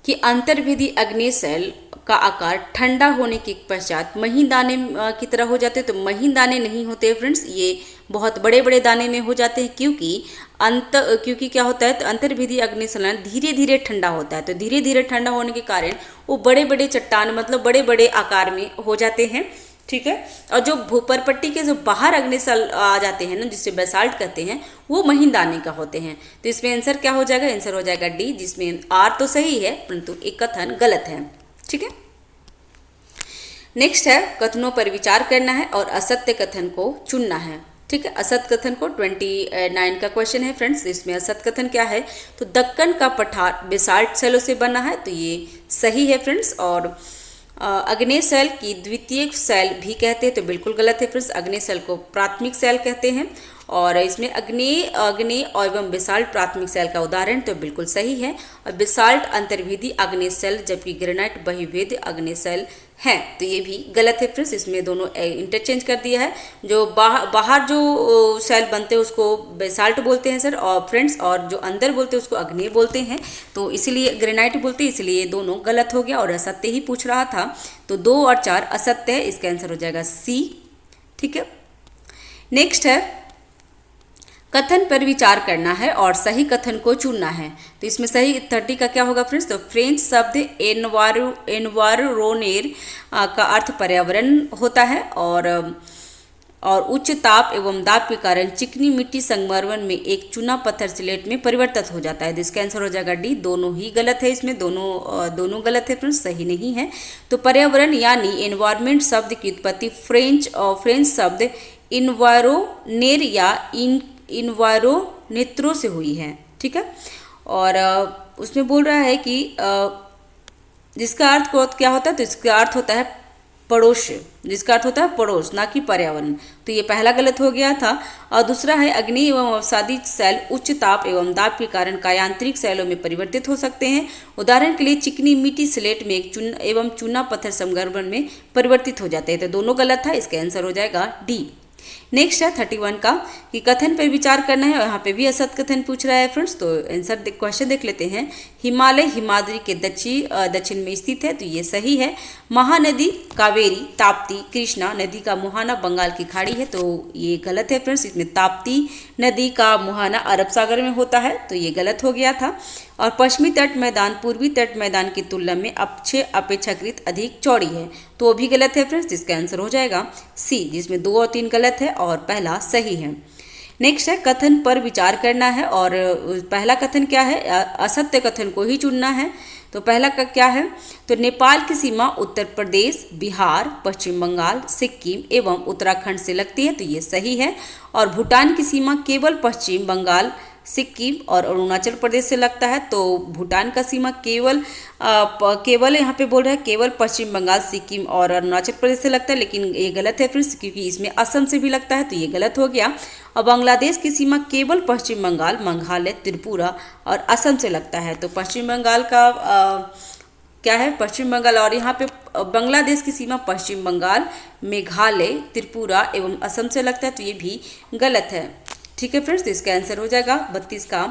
कि अंतर्भेदी अग्नेय शैल का आकार ठंडा होने के पश्चात महीन दाने की तरह हो जाते हैं। तो महीन दाने नहीं होते फ्रेंड्स, ये बहुत बड़े बड़े दाने में हो जाते हैं, क्योंकि क्या होता है, तो अंतर्वेदी अग्निशलन धीरे धीरे ठंडा होता है। तो धीरे धीरे ठंडा होने के कारण वो बड़े बड़े चट्टान मतलब बड़े बड़े आकार में हो जाते हैं। ठीक है। और जो भूपर पट्टी के जो बाहर अग्निशल आ जाते हैं ना, जिससे बेसाल्ट कहते हैं, वो महीन दाने का होते हैं। तो इसमें आंसर क्या हो जाएगा, आंसर हो जाएगा डी, जिसमें आर तो सही है परंतु एक कथन गलत है। ठीक है। नेक्स्ट है कथनों पर विचार करना है और असत्य कथन को चुनना है। ठीक है। असत्य कथन को 29 का क्वेश्चन है फ्रेंड्स। इसमें असत्य कथन क्या है, तो दक्कन का पठार बेसाल्ट सेलों से बना है, तो ये सही है फ्रेंड्स। और अग्नेय सेल की द्वितीयक सेल भी कहते हैं, तो बिल्कुल गलत है फ्रेंड्स। अग्नेय सेल को प्राथमिक सेल कहते हैं और इसमें अग्नेय एवं बेसाल्ट प्राथमिक सेल का उदाहरण, तो बिल्कुल सही है। और बेसाल्ट अंतर्वेदी अग्नेय सेल जबकि ग्रेनाइट बहिर्वेदी अग्नेय सेल है, तो ये भी गलत है फ्रेंड्स। इसमें दोनों इंटरचेंज कर दिया है। जो बाहर जो सेल बनते हैं उसको बेसाल्ट बोलते हैं सर और फ्रेंड्स, और जो अंदर बोलते हैं उसको अग्नेय बोलते हैं, तो इसीलिए ग्रेनाइट बोलते हैं, इसलिए दोनों गलत हो गया और असत्य ही पूछ रहा था। तो 2 और 4 असत्य है, इसका आंसर हो जाएगा सी। ठीक है। नेक्स्ट है कथन पर विचार करना है और सही कथन को चुनना है। तो इसमें सही 30 का क्या होगा फ्रेंड्स, तो फ्रेंच शब्द एनवायरोनेर का अर्थ पर्यावरण होता है और उच्च ताप एवं दाब के कारण चिकनी मिट्टी संगमरमर में एक चूना पत्थर स्लेट में परिवर्तित हो जाता है। तो इसका आंसर हो जाएगा डी। दोनों ही गलत है, इसमें दोनों गलत है फ्रेंड्स, सही नहीं है। तो पर्यावरण यानी एनवायरमेंट शब्द की उत्पत्ति फ्रेंच शब्द इन्वायरोनेर या इन्वायरोनेत्रो से हुई है। ठीक है। और उसमें बोल रहा है कि जिसका अर्थ क्या होता है, तो इसका अर्थ होता है पड़ोस, जिसका अर्थ होता है पड़ोस, ना कि पर्यावरण। तो ये पहला गलत हो गया था। और दूसरा है अग्नि एवं अवसादी सेल उच्च ताप एवं दाब के कारण कार्यांतरिक सेलों में परिवर्तित हो सकते हैं। उदाहरण के लिए चिकनी मिट्टी स्लेट में एक चूना पत्थर संगमरमर में परिवर्तित हो जाते हैं। तो दोनों गलत था, इसका आंसर हो जाएगा डी। नेक्स्ट है 31 का कि कथन पर विचार करना है और यहाँ पे भी असत्य कथन पूछ रहा है फ्रेंड्स। तो आंसर क्वेश्चन देख लेते हैं। हिमालय हिमाद्री के दक्षिण में स्थित है, तो ये सही है। महानदी कावेरी ताप्ती कृष्णा नदी का मुहाना बंगाल की खाड़ी है, तो ये गलत है फ्रेंड्स। इसमें ताप्ती नदी का मुहाना अरब सागर में होता है, तो ये गलत हो गया था। और पश्चिमी तट मैदान पूर्वी तट मैदान की तुलना में अपेक्षाकृत अधिक चौड़ी है, तो वो भी गलत है फ्रेंड्स। इसका आंसर हो जाएगा सी, जिसमें 2 और 3 गलत है और पहला सही है। नेक्स्ट है कथन पर विचार करना है और पहला कथन क्या है, असत्य कथन को ही चुनना है। तो पहला का क्या है, तो नेपाल की सीमा उत्तर प्रदेश, बिहार, पश्चिम बंगाल, सिक्किम एवं उत्तराखंड से लगती है, तो ये सही है। और भूटान की सीमा केवल पश्चिम बंगाल, सिक्किम और अरुणाचल प्रदेश से लगता है, तो भूटान का सीमा केवल यहाँ पे बोल रहा है केवल पश्चिम बंगाल, सिक्किम और अरुणाचल प्रदेश से लगता है, लेकिन ये गलत है फ्रेंड्स, क्योंकि इसमें असम से भी लगता है, तो ये गलत हो गया। और बांग्लादेश की सीमा केवल पश्चिम बंगाल, मेघालय, त्रिपुरा और असम से लगता है, तो पश्चिम बंगाल का क्या है, पश्चिम बंगाल, और यहाँ पे बांग्लादेश की सीमा पश्चिम बंगाल, मेघालय, त्रिपुरा एवं असम से लगता है, तो ये भी गलत है। ठीक है फ्रेंड्स, इसका आंसर हो जाएगा 32 का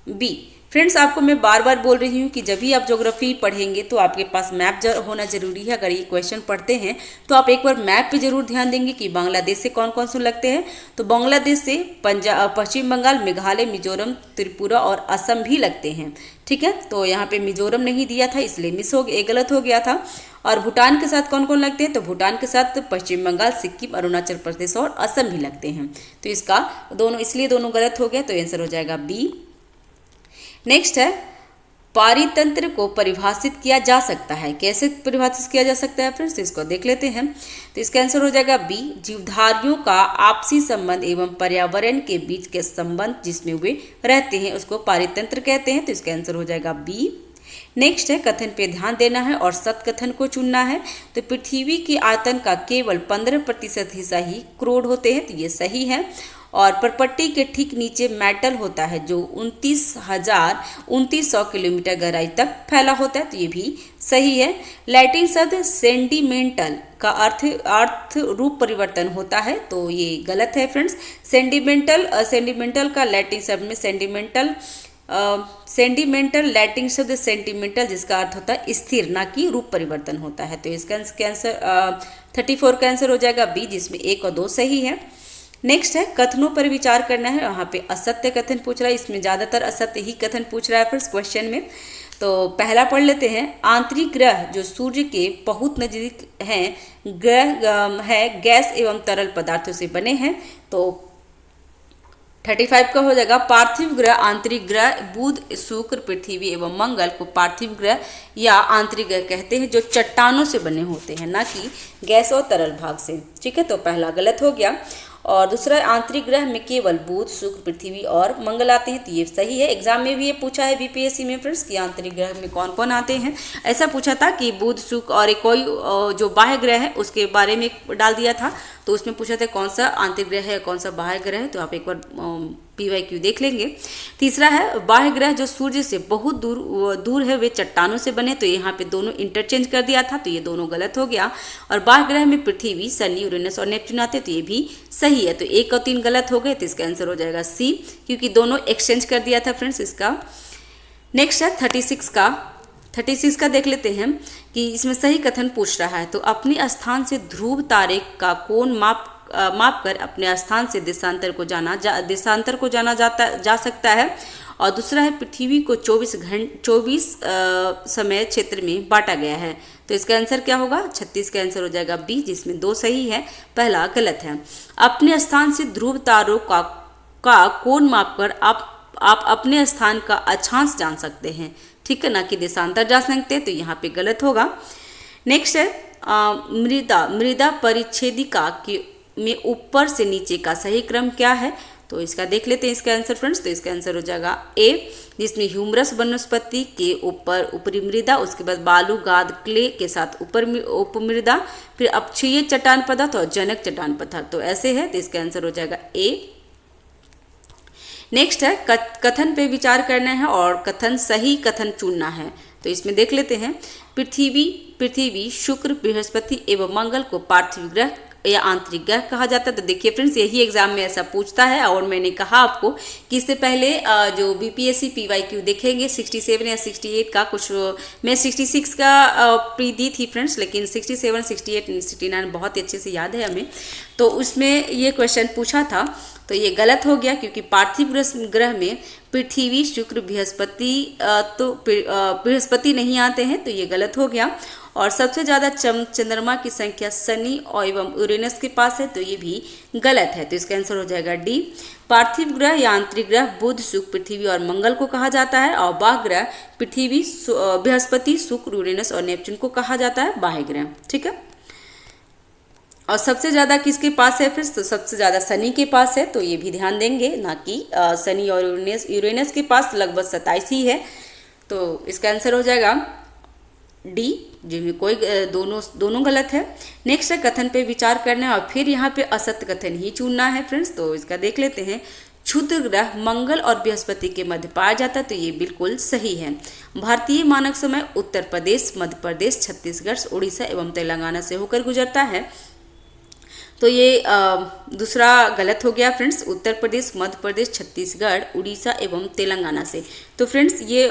बी। फ्रेंड्स, आपको मैं बार बार बोल रही हूँ कि जब भी आप ज्योग्राफी पढ़ेंगे तो आपके पास मैप होना जरूरी है। अगर ये क्वेश्चन पढ़ते हैं तो आप एक बार मैप पे जरूर ध्यान देंगे कि बांग्लादेश से कौन कौन से लगते हैं। तो बांग्लादेश से पश्चिम बंगाल, मेघालय, मिजोरम, त्रिपुरा और असम भी लगते हैं। ठीक है, तो यहाँ पे मिजोरम नहीं दिया था, इसलिए मिस हो गया, गलत हो गया था। और भूटान के साथ कौन कौन लगते हैं, तो भूटान के साथ पश्चिम बंगाल, सिक्किम, अरुणाचल प्रदेश और असम भी लगते हैं। तो इसका इसलिए दोनों गलत हो गया, तो आंसर हो जाएगा बी। नेक्स्ट है पारितंत्र को परिभाषित किया जा सकता है। कैसे परिभाषित किया जा सकता है फ्रेंड्स, इसको देख लेते हैं। तो इसका आंसर हो जाएगा बी, जीवधारियों का आपसी संबंध एवं पर्यावरण के बीच के संबंध जिसमें वे रहते हैं उसको पारितंत्र कहते हैं। तो इसका आंसर हो जाएगा बी। नेक्स्ट है कथन पे ध्यान देना है और सत कथन को चुनना है। तो पृथ्वी की आयतन का केवल 15% हिस्सा ही क्रोड होते हैं, तो ये सही है। और परपट्टी के ठीक नीचे मेटल होता है जो 29,100 किलोमीटर गहराई तक फैला होता है, तो ये भी सही है। लैटिन शब्द सेंडिमेंटल का अर्थ रूप परिवर्तन होता है, तो ये गलत है फ्रेंड्स। सेंडिमेंटल का लैटिन शब्द में सेंडिमेंटल सेंटिमेंटल, लैटिन शब्द सेंटिमेंटल जिसका अर्थ होता है स्थिर, ना कि रूप परिवर्तन होता है। तो इसका आंसर 34 का आंसर हो जाएगा बी, जिसमें 1 और 2 सही है। नेक्स्ट है कथनों पर विचार करना है। यहाँ पे असत्य कथन पूछ रहा है, इसमें ज़्यादातर असत्य ही कथन पूछ रहा है फर्स्ट क्वेश्चन में। तो पहला पढ़ लेते हैं, आंतरिक ग्रह जो सूर्य के बहुत नजदीक हैं ग्रह है गैस एवं तरल पदार्थों से बने हैं। तो 35 का हो जाएगा, पार्थिव ग्रह आंतरिक ग्रह बुध, शुक्र, पृथ्वी एवं मंगल को पार्थिव ग्रह या आंतरिक ग्रह कहते हैं जो चट्टानों से बने होते हैं, ना कि गैस और तरल भाग से। ठीक है, तो पहला गलत हो गया। और दूसरा, आंतरिक ग्रह में केवल बुध, शुक्र, पृथ्वी और मंगल आते हैं, तो ये सही है। एग्जाम में भी ये पूछा है बीपीएससी में फ्रेंड्स कि आंतरिक ग्रह में कौन कौन आते हैं। ऐसा पूछा था कि बुध, शुक्र और एक कोई जो बाह्य ग्रह है उसके बारे में डाल दिया था, तो उसमें पूछा था कौन सा आंतरिक ग्रह है कौन सा बाह्य ग्रह है, तो आप एक बार PYQ देख लेंगे। तीसरा है, बाह्य ग्रह जो सूर्य से बहुत दूर है वे चट्टानों से बने, तो यहाँ पे दोनों इंटरचेंज कर दिया था, तो ये दोनों गलत हो गया। और बाह्य ग्रह में पृथ्वी, शनि, यूरेनस और नेपच्यून आते, तो ये भी सही है। तो 1 और 3 गलत हो गए, तो इसका आंसर हो जाएगा सी, क्योंकि दोनों एक्सचेंज कर दिया था फ्रेंड्स इसका। नेक्स्ट है 36 का देख लेते हैं कि इसमें सही कथन पूछ रहा है। तो अपने स्थान से ध्रुव तारे का कोण माप कर अपने स्थान से देशांतर को जाना जा सकता है। और दूसरा है, पृथ्वी को 24 समय क्षेत्र में बांटा गया है, तो इसका आंसर क्या होगा? 36 का आंसर हो जाएगा बी, जिसमें 2 सही है, पहला गलत है। अपने स्थान से ध्रुव तारों का कोण मापकर आप अपने स्थान का अक्षांश जान सकते हैं, ठीक है, ना कि देशांतर जा सकते हैं, तो यहाँ पे गलत होगा। नेक्स्ट है मृदा परिच्छेदिका में ऊपर से नीचे का सही क्रम क्या है? तो इसका देख लेते हैं इसका आंसर फ्रेंड्स। तो इसका आंसर हो जाएगा ए, जिसमें ह्यूमरस वनस्पति के ऊपर ऊपरी मृदा, उसके बाद बालू गाद क्ले के साथ उपमृदा, फिर अपक्षयी चट्टान पदार्थ और जनक चट्टान पदार्थ, तो ऐसे है, तो इसका आंसर हो जाएगा ए। नेक्स्ट है कथन पे विचार करना है और कथन सही कथन चुनना है। तो इसमें देख लेते हैं, पृथ्वी, शुक्र, बृहस्पति एवं मंगल को पार्थिव ग्रह या आंतरिक ग्रह कहा जाता है। तो देखिए फ्रेंड्स, यही एग्जाम में ऐसा पूछता है, और मैंने कहा आपको कि इससे पहले जो बीपीएससी PYQ देखेंगे 67 या 68 का, कुछ मैं 66 का प्री दी थी फ्रेंड्स, लेकिन 67, 68, 69 बहुत ही अच्छे से याद है हमें। तो उसमें ये क्वेश्चन पूछा था, तो ये गलत हो गया, क्योंकि पार्थिव ग्रह में पृथ्वी, शुक्र, बृहस्पति नहीं आते हैं, तो ये गलत हो गया। और सबसे ज़्यादा चंद्रमा की संख्या शनि और एवं यूरेनस के पास है, तो ये भी गलत है, तो इसका आंसर हो जाएगा डी। पार्थिव ग्रह या आंतरिक ग्रह बुध, शुक्र, पृथ्वी और मंगल को कहा जाता है, और बाह्य ग्रह पृथ्वी, बृहस्पति, शुक्र, यूरेनस और नेपच्यून को कहा जाता है बाह्य ग्रह, ठीक है। और सबसे ज़्यादा किसके पास है फिर? तो सबसे ज़्यादा शनि के पास है, तो ये भी ध्यान देंगे, ना कि शनि और यूरेनस के पास लगभग 27 ही है, तो इसका आंसर हो जाएगा डी, जिनमें कोई दोनों गलत है। नेक्स्ट है कथन पे विचार करना है और फिर यहाँ पे असत्य कथन ही चुनना है फ्रेंड्स। तो इसका देख लेते हैं, क्षुद्र ग्रह मंगल और बृहस्पति के मध्य पाया जाता है, तो ये बिल्कुल सही है। भारतीय मानक समय उत्तर प्रदेश, मध्य प्रदेश, छत्तीसगढ़, उड़ीसा एवं तेलंगाना से होकर गुजरता है, तो ये दूसरा गलत हो गया फ्रेंड्स। उत्तर प्रदेश, मध्य प्रदेश, छत्तीसगढ़, उड़ीसा एवं तेलंगाना से, तो फ्रेंड्स ये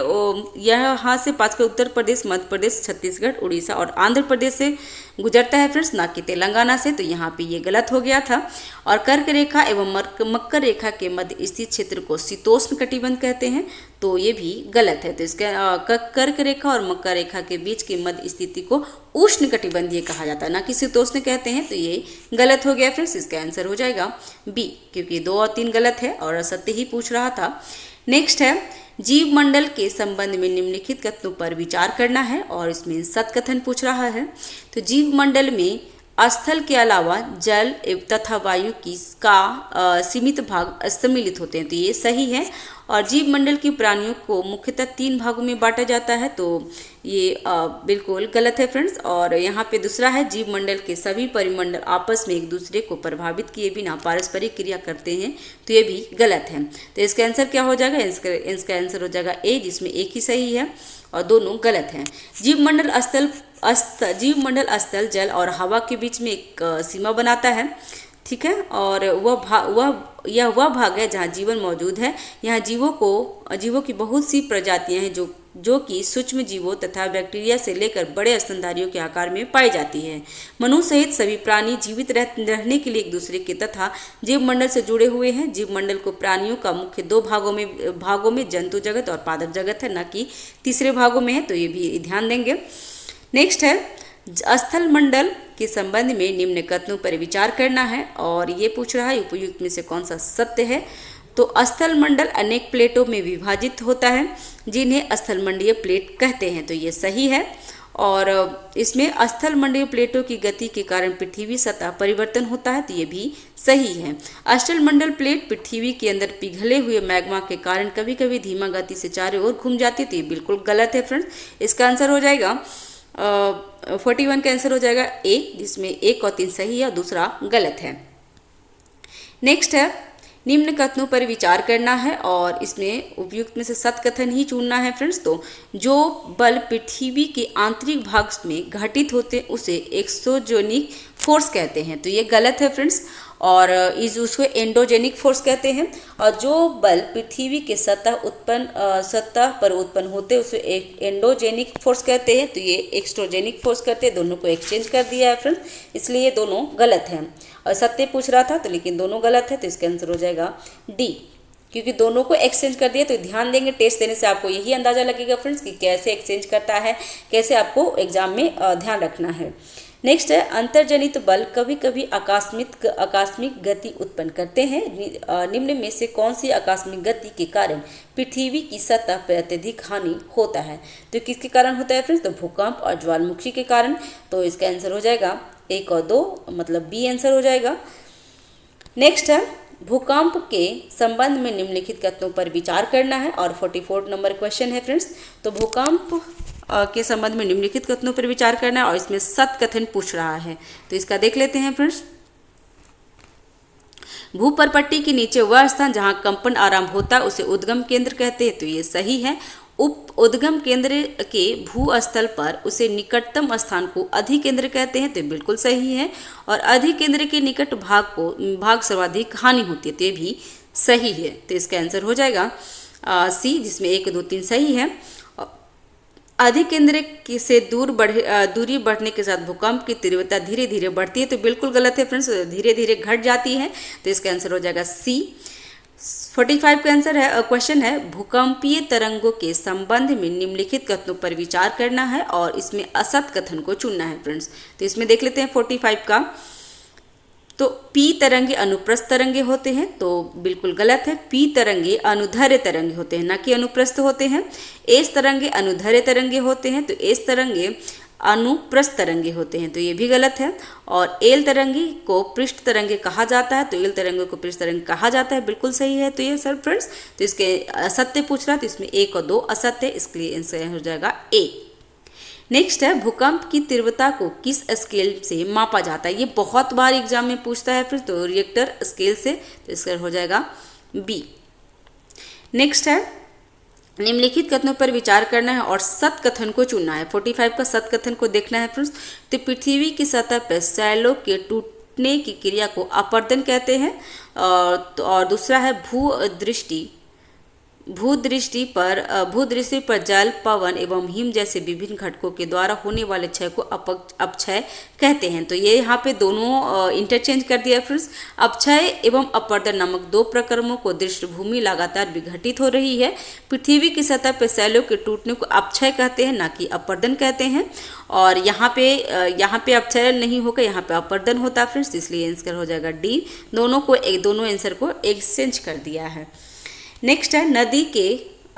यहाँ से 5 का उत्तर प्रदेश, मध्य प्रदेश, छत्तीसगढ़, उड़ीसा और आंध्र प्रदेश से गुजरता है फ्रेंड्स, ना कि तेलंगाना से, तो यहाँ पे ये गलत हो गया था। और कर्क रेखा एवं मकर रेखा के मध्य स्थित क्षेत्र को शीतोष्ण कटिबंध कहते हैं, तो ये भी गलत है। तो इसका कर्क रेखा और मकर रेखा के बीच की मध्य स्थिति को उष्ण कटिबंधीय कहा जाता है, ना कि शीतोष्ण कहते हैं, तो ये गलत हो गया फ्रेंड्स। इसका आंसर हो जाएगा बी, क्योंकि 2 और 3 गलत है और असत्य ही पूछ रहा था। नेक्स्ट है जीव मंडल के संबंध में निम्नलिखित कथनों पर विचार करना है, और इसमें सत्य कथन पूछ रहा है। तो जीव मंडल में स्थल के अलावा जल तथा वायु का सीमित भाग सम्मिलित होते हैं, तो ये सही है। और जीव मंडल के प्राणियों को मुख्यतः 3 भागों में बांटा जाता है, तो ये बिल्कुल गलत है फ्रेंड्स। और यहाँ पे दूसरा है, जीव मंडल के सभी परिमंडल आपस में एक दूसरे को प्रभावित किए बिना पारस्परिक क्रिया करते हैं, तो ये भी गलत है। तो इसका आंसर क्या हो जाएगा? इसका आंसर हो जाएगा ए, जिसमें एक ही सही है और दोनों गलत हैं। जीव मंडल स्थल, जल और हवा के बीच में एक सीमा बनाता है, ठीक है, और वह यह वह भाग है जहाँ जीवन मौजूद है। यहाँ जीवों की बहुत सी प्रजातियां हैं जो कि सूक्ष्म जीवों तथा बैक्टीरिया से लेकर बड़े स्तनधारियों के आकार में पाई जाती है। मनुष्य सहित सभी प्राणी जीवित रहने के लिए एक दूसरे के तथा जीव मंडल से जुड़े हुए हैं। जीव मंडल को प्राणियों का मुख्य दो भागों में जंतु जगत और पादप जगत है, न कि तीसरे भागों में है, तो ये भी ध्यान देंगे। नेक्स्ट है स्थल मंडल के संबंध में निम्न कथनों पर विचार करना है, और ये पूछ रहा है उपयुक्त में से कौन सा सत्य है। तो स्थल मंडल अनेक प्लेटों में विभाजित होता है जिन्हें स्थलमंडलीय प्लेट कहते हैं, तो ये सही है। और इसमें स्थलमंडलीय प्लेटों की गति के कारण पृथ्वी सतह परिवर्तन होता है, तो ये भी सही है। स्थलमंडल प्लेट पृथ्वी के अंदर पिघले हुए मैग्मा के कारण कभी कभी धीमा गति से चारों ओर घूम जाती है, तो ये बिल्कुल गलत है फ्रेंड्स। इसका आंसर हो जाएगा 41 का आंसर हो जाएगा ए, जिसमें 1 और 3 सही है और दूसरा गलत है। नेक्स्ट है निम्न कथनों पर विचार करना है, और इसमें उपयुक्त में से सत कथन ही चुनना है फ्रेंड्स। तो जो बल पृथ्वी के आंतरिक भाग में घटित होते हैं उसे एक्सोजेनिक फोर्स कहते हैं, तो ये गलत है फ्रेंड्स। और उसको एंडोजेनिक फोर्स कहते हैं। और जो बल पृथ्वी के सतह पर उत्पन्न होते हैं उसे एक एंडोजेनिक फोर्स कहते हैं, तो ये एक्सट्रोजेनिक फोर्स कहते हैं। दोनों को एक्सचेंज कर दिया है फ्रेंड्स, इसलिए ये दोनों गलत हैं। और सत्य पूछ रहा था तो लेकिन दोनों गलत है, तो इसका आंसर हो जाएगा डी, क्योंकि दोनों को एक्सचेंज कर दिया। तो ध्यान देंगे, टेस्ट देने से आपको यही अंदाजा लगेगा फ्रेंड्स कि कैसे एक्सचेंज करता है, कैसे आपको एग्जाम में ध्यान रखना है। नेक्स्ट है अंतर्जनित बल कभी कभी आकस्मिक गति उत्पन्न करते हैं। निम्न में से कौन सी आकस्मिक गति के कारण पृथ्वी की सतह पर अत्यधिक हानि होता है। तो किसके कारण होता है फ्रेंड्स, तो भूकंप और ज्वालामुखी के कारण। तो इसका आंसर हो जाएगा 1 और 2, मतलब बी आंसर हो जाएगा। नेक्स्ट है भूकंप के संबंध में निम्नलिखित कथनों पर विचार करना है, और 44 नंबर क्वेश्चन है फ्रेंड्स। तो भूकंप के संबंध में निम्नलिखित कथनों पर विचार करना है, और इसमें सत कथन पूछ रहा है, तो इसका देख लेते हैं फ्रेंड्स। भूपरपट्टी के नीचे वह स्थान जहां कंपन आरंभ होता है उसे उद्गम केंद्र कहते हैं, तो ये सही है। उद्गम केंद्र के भूस्थल पर उसे निकटतम स्थान को अधिकेंद्र कहते हैं, तो बिल्कुल सही है। और अधिकेंद्र के निकट भाग सर्वाधिक हानि होती है, तो ये भी सही है। तो इसका आंसर हो जाएगा सी, जिसमें 1, 2, 3 सही है। अधिकेंद्र से दूरी बढ़ने के साथ भूकंप की तीव्रता धीरे धीरे बढ़ती है, तो बिल्कुल गलत है फ्रेंड्स, धीरे धीरे घट जाती है, तो इसका आंसर हो जाएगा सी। 45 का आंसर है क्वेश्चन है भूकंपीय तरंगों के संबंध में निम्नलिखित कथनों पर विचार करना है, और इसमें असत कथन को चुनना है फ्रेंड्स। तो इसमें देख लेते हैं 45 का। तो पी तरंगे अनुप्रस्थ तरंगे होते हैं, तो बिल्कुल गलत है। पी तरंगे अनुदैर्घ्य तरंगे होते हैं, ना कि अनुप्रस्थ होते हैं। एस तरंगे अनुदैर्घ्य तरंगे होते हैं, तो एस तरंगे अनुप्रस्थ तरंगे होते हैं, तो ये भी गलत है। और एल तरंगे को पृष्ठ तरंगे कहा जाता है, तो एल तरंगे को पृष्ठ तरंगे कहा जाता है, बिल्कुल सही है। तो ये सर फ्रेंड्स, तो इसके असत्य पूछ रहा है, तो इसमें 1 और 2 असत्य, इसलिए आंसर हो जाएगा ए। नेक्स्ट है भूकंप की तीव्रता को किस स्केल से मापा जाता है। ये बहुत बार एग्जाम में पूछता है फिर, तो रिएक्टर स्केल से, तो इसका हो जाएगा बी। नेक्स्ट है निम्नलिखित कथनों पर विचार करना है और सत कथन को चुनना है। 45 का सत कथन को देखना है फ्रेंड्स। तो पृथ्वी की सतह पर शैलों के टूटने की क्रिया को अपरदन कहते हैं। और दूसरा है भूदृष्टि पर जल, पवन एवं हिम जैसे विभिन्न घटकों के द्वारा होने वाले क्षय को अपक्षय कहते हैं। तो ये यहाँ पे दोनों इंटरचेंज कर दिया फ्रेंड्स। अपक्षय एवं अपरदन नामक 2 प्रक्रमों को दृश्य भूमि लगातार विघटित हो रही है। पृथ्वी की सतह पर शैलों के टूटने को अपक्षय कहते हैं, ना कि अपरदन कहते हैं। और यहाँ पे अपक्षय नहीं होगा, यहाँ पे अपरदन होता है फ्रेंड्स, इसलिए आंसर हो जाएगा डी। दोनों आंसर को एक्सचेंज कर दिया है। नेक्स्ट है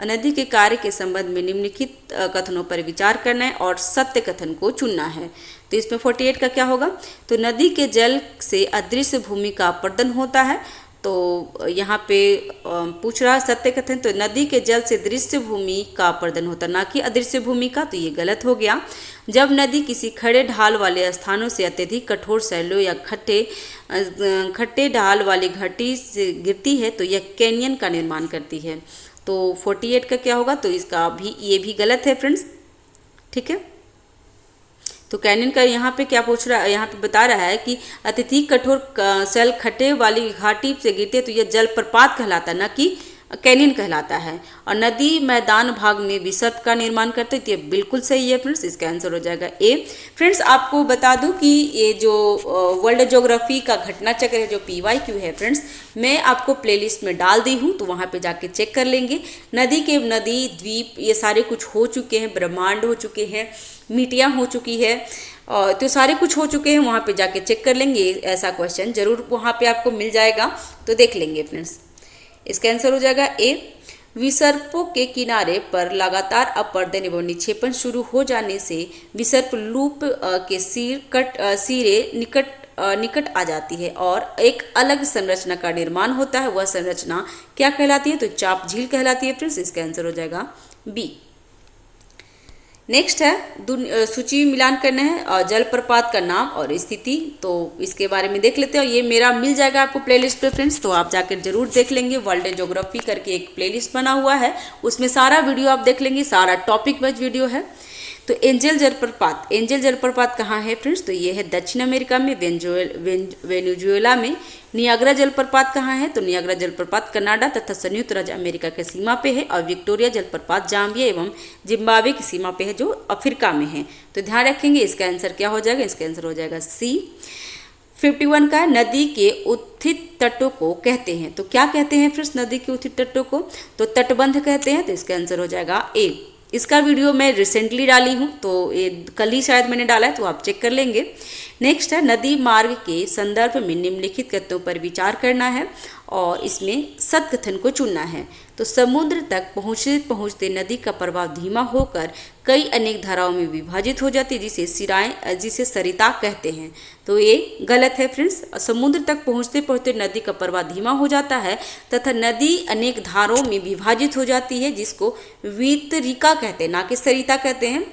नदी के कार्य के संबंध में निम्नलिखित कथनों पर विचार करना है और सत्य कथन को चुनना है। तो इसमें 48 का क्या होगा, तो नदी के जल से अदृश्य भूमि का अपरदन होता है। तो यहाँ पे पूछ रहा है सत्य कथन, तो नदी के जल से दृश्य भूमि का अपरदन होता है, ना कि अदृश्य भूमि का, तो ये गलत हो गया। जब नदी किसी खड़े ढाल वाले स्थानों से अत्यधिक कठोर शैलों या खट्टे ढाल वाली घाटी से गिरती है तो यह कैनियन का निर्माण करती है। तो 48 का क्या होगा, तो इसका भी ये भी गलत है फ्रेंड्स, ठीक है। तो कैनियन का यहाँ पे क्या पूछ रहा है, यहाँ पे बता रहा है कि अत्यधिक कठोर सेल खड्डे वाली घाटी से गिरते तो यह जलप्रपात कहलाता है, न कि कैनियन कहलाता है। और नदी मैदान भाग में विसर्प का निर्माण करते हैं, तो ये बिल्कुल सही है फ्रेंड्स, इसका आंसर हो जाएगा ए। फ्रेंड्स आपको बता दूं कि ये जो वर्ल्ड ज्योग्राफी का घटना चक्र है, जो PYQ है फ्रेंड्स, मैं आपको प्लेलिस्ट में डाल दी हूँ, तो वहाँ पे जाके चेक कर लेंगे। नदी द्वीप ये सारे कुछ हो चुके हैं, ब्रह्मांड हो चुके हैं, मिट्टियाँ हो चुकी है, तो सारे कुछ हो चुके हैं, वहाँ पे जाके चेक कर लेंगे। ऐसा क्वेश्चन जरूर वहाँ पे आपको मिल जाएगा, तो देख लेंगे फ्रेंड्स। इसका आंसर हो जाएगा ए। विसर्पों के किनारे पर लगातार अपर्दन एवं निक्षेपण शुरू हो जाने से विसर्प लूप के सिरे निकट आ जाती है और एक अलग संरचना का निर्माण होता है। वह संरचना क्या कहलाती है, तो चाप झील कहलाती है फ्रेंड्स। इसका आंसर हो जाएगा बी। नेक्स्ट है सूची मिलान करना है और जलप्रपात का नाम और स्थिति, तो इसके बारे में देख लेते हैं। ये मेरा मिल जाएगा आपको प्लेलिस्ट पे फ्रेंड्स, तो आप जाकर जरूर देख लेंगे। वर्ल्ड ज्योग्राफी करके एक प्लेलिस्ट बना हुआ है, उसमें सारा वीडियो आप देख लेंगे, सारा टॉपिक वाइज वीडियो है। तो एंजल जलप्रपात कहाँ है फ्रेंड्स, तो ये है दक्षिण अमेरिका में, वेनेजुएला में। नियाग्रा जलप्रपात कहाँ है, तो नियाग्रा जलप्रपात कनाडा तथा संयुक्त राज्य अमेरिका के सीमा पे है। और विक्टोरिया जलप्रपात जाम्बिया एवं जिम्बाब्वे की सीमा पे है, जो अफ्रीका में है। तो ध्यान रखेंगे, इसका आंसर क्या हो जाएगा, इसका आंसर हो जाएगा सी। 51 का नदी के उत्थित तटों को कहते हैं, तो क्या कहते हैं फ्रेंड्स नदी के उत्थित तटों को, तो तटबंध कहते हैं। तो इसका आंसर हो जाएगा ए। इसका वीडियो मैं रिसेंटली डाली हूँ, तो ये कल ही शायद मैंने डाला है, तो आप चेक कर लेंगे। नेक्स्ट है नदी मार्ग के संदर्भ में निम्नलिखित तथ्यों पर विचार करना है और इसमें सत्कथन को चुनना है। तो समुद्र तक पहुँचते पहुँचते नदी का प्रवाह धीमा होकर कई अनेक धाराओं में विभाजित हो जाती है, जिसे सरिता कहते हैं। तो ये गलत है फ्रेंड्स। समुद्र तक पहुँचते पहुँचते नदी का प्रवाह धीमा हो जाता है तथा नदी अनेक धाराओं में विभाजित हो जाती है, जिसको वितरिका कहते हैं, ना कि सरिता कहते हैं।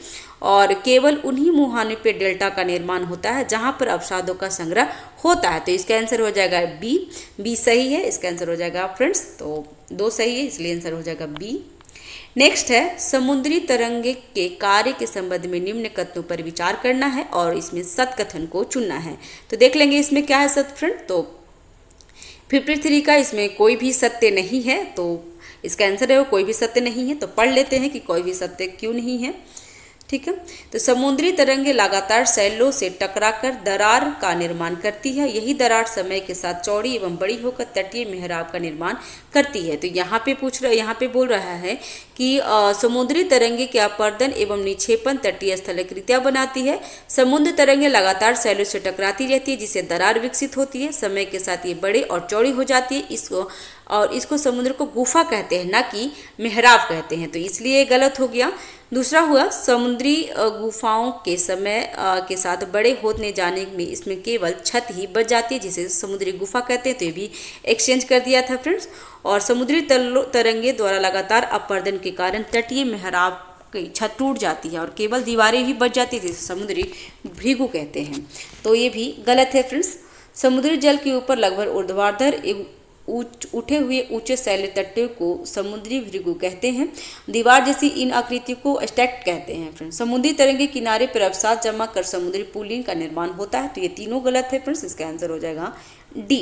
और केवल उन्हीं मुहाने पे डेल्टा का निर्माण होता है जहाँ पर अवसादों का संग्रह होता है। तो इसका आंसर हो जाएगा बी सही है। इसका आंसर हो जाएगा फ्रेंड्स, तो 2 सही है, इसलिए आंसर हो जाएगा बी। नेक्स्ट है समुद्री तरंगे के कार्य के संबंध में निम्न कथनों पर विचार करना है और इसमें सत्कथन को चुनना है। तो देख लेंगे इसमें क्या है सत्य फ्रेंड। तो 53 का इसमें कोई भी सत्य नहीं है, तो इसका आंसर है वो कोई भी सत्य नहीं है। तो पढ़ लेते हैं कि कोई भी सत्य क्यों नहीं है, ठीक है। तो समुद्री तरंगे लगातार सैलों से टकराकर दरार का निर्माण करती है। यही दरार समय के साथ चौड़ी एवं बड़ी होकर तटीय मेहराब का निर्माण करती है। तो यहाँ पे बोल रहा है कि समुद्री तरंगे के अपर्दन एवं निक्षेपण तटीय स्थलाकृतियां बनाती है। समुद्र तरंगे लगातार सैलों से टकराती रहती है, जिससे दरार विकसित होती है। समय के साथ ये बड़े और चौड़ी हो जाती है। इसको समुद्र को गुफा कहते हैं, ना कि मेहराब कहते हैं। तो इसलिए गलत हो गया। दूसरा हुआ समुद्री गुफाओं के समय के साथ बड़े होने जाने में इसमें केवल छत ही बच जाती है, जिसे समुद्री गुफा कहते हैं। तो ये भी एक्सचेंज कर दिया था फ्रेंड्स। और समुद्री तरंगे द्वारा लगातार अपर्दन के कारण तटीय मेहराब की छत टूट जाती है और केवल दीवारें ही बच जाती है, जिसे समुद्री भृगु कहते हैं। तो ये भी गलत है फ्रेंड्स। समुद्री जल के ऊपर लगभग ऊर्ध्वाधर उठे हुए ऊंचे शैल तट्टों को समुद्री भृगु कहते हैं। दीवार जैसी इन आकृतियों को स्टैक्ट कहते हैं फ्रेंड्स। समुद्री तरंगे किनारे पर अवसाद जमा कर समुद्री पुलिंग का निर्माण होता है। तो ये तीनों गलत है फ्रेंड्स। इसका आंसर हो जाएगा डी।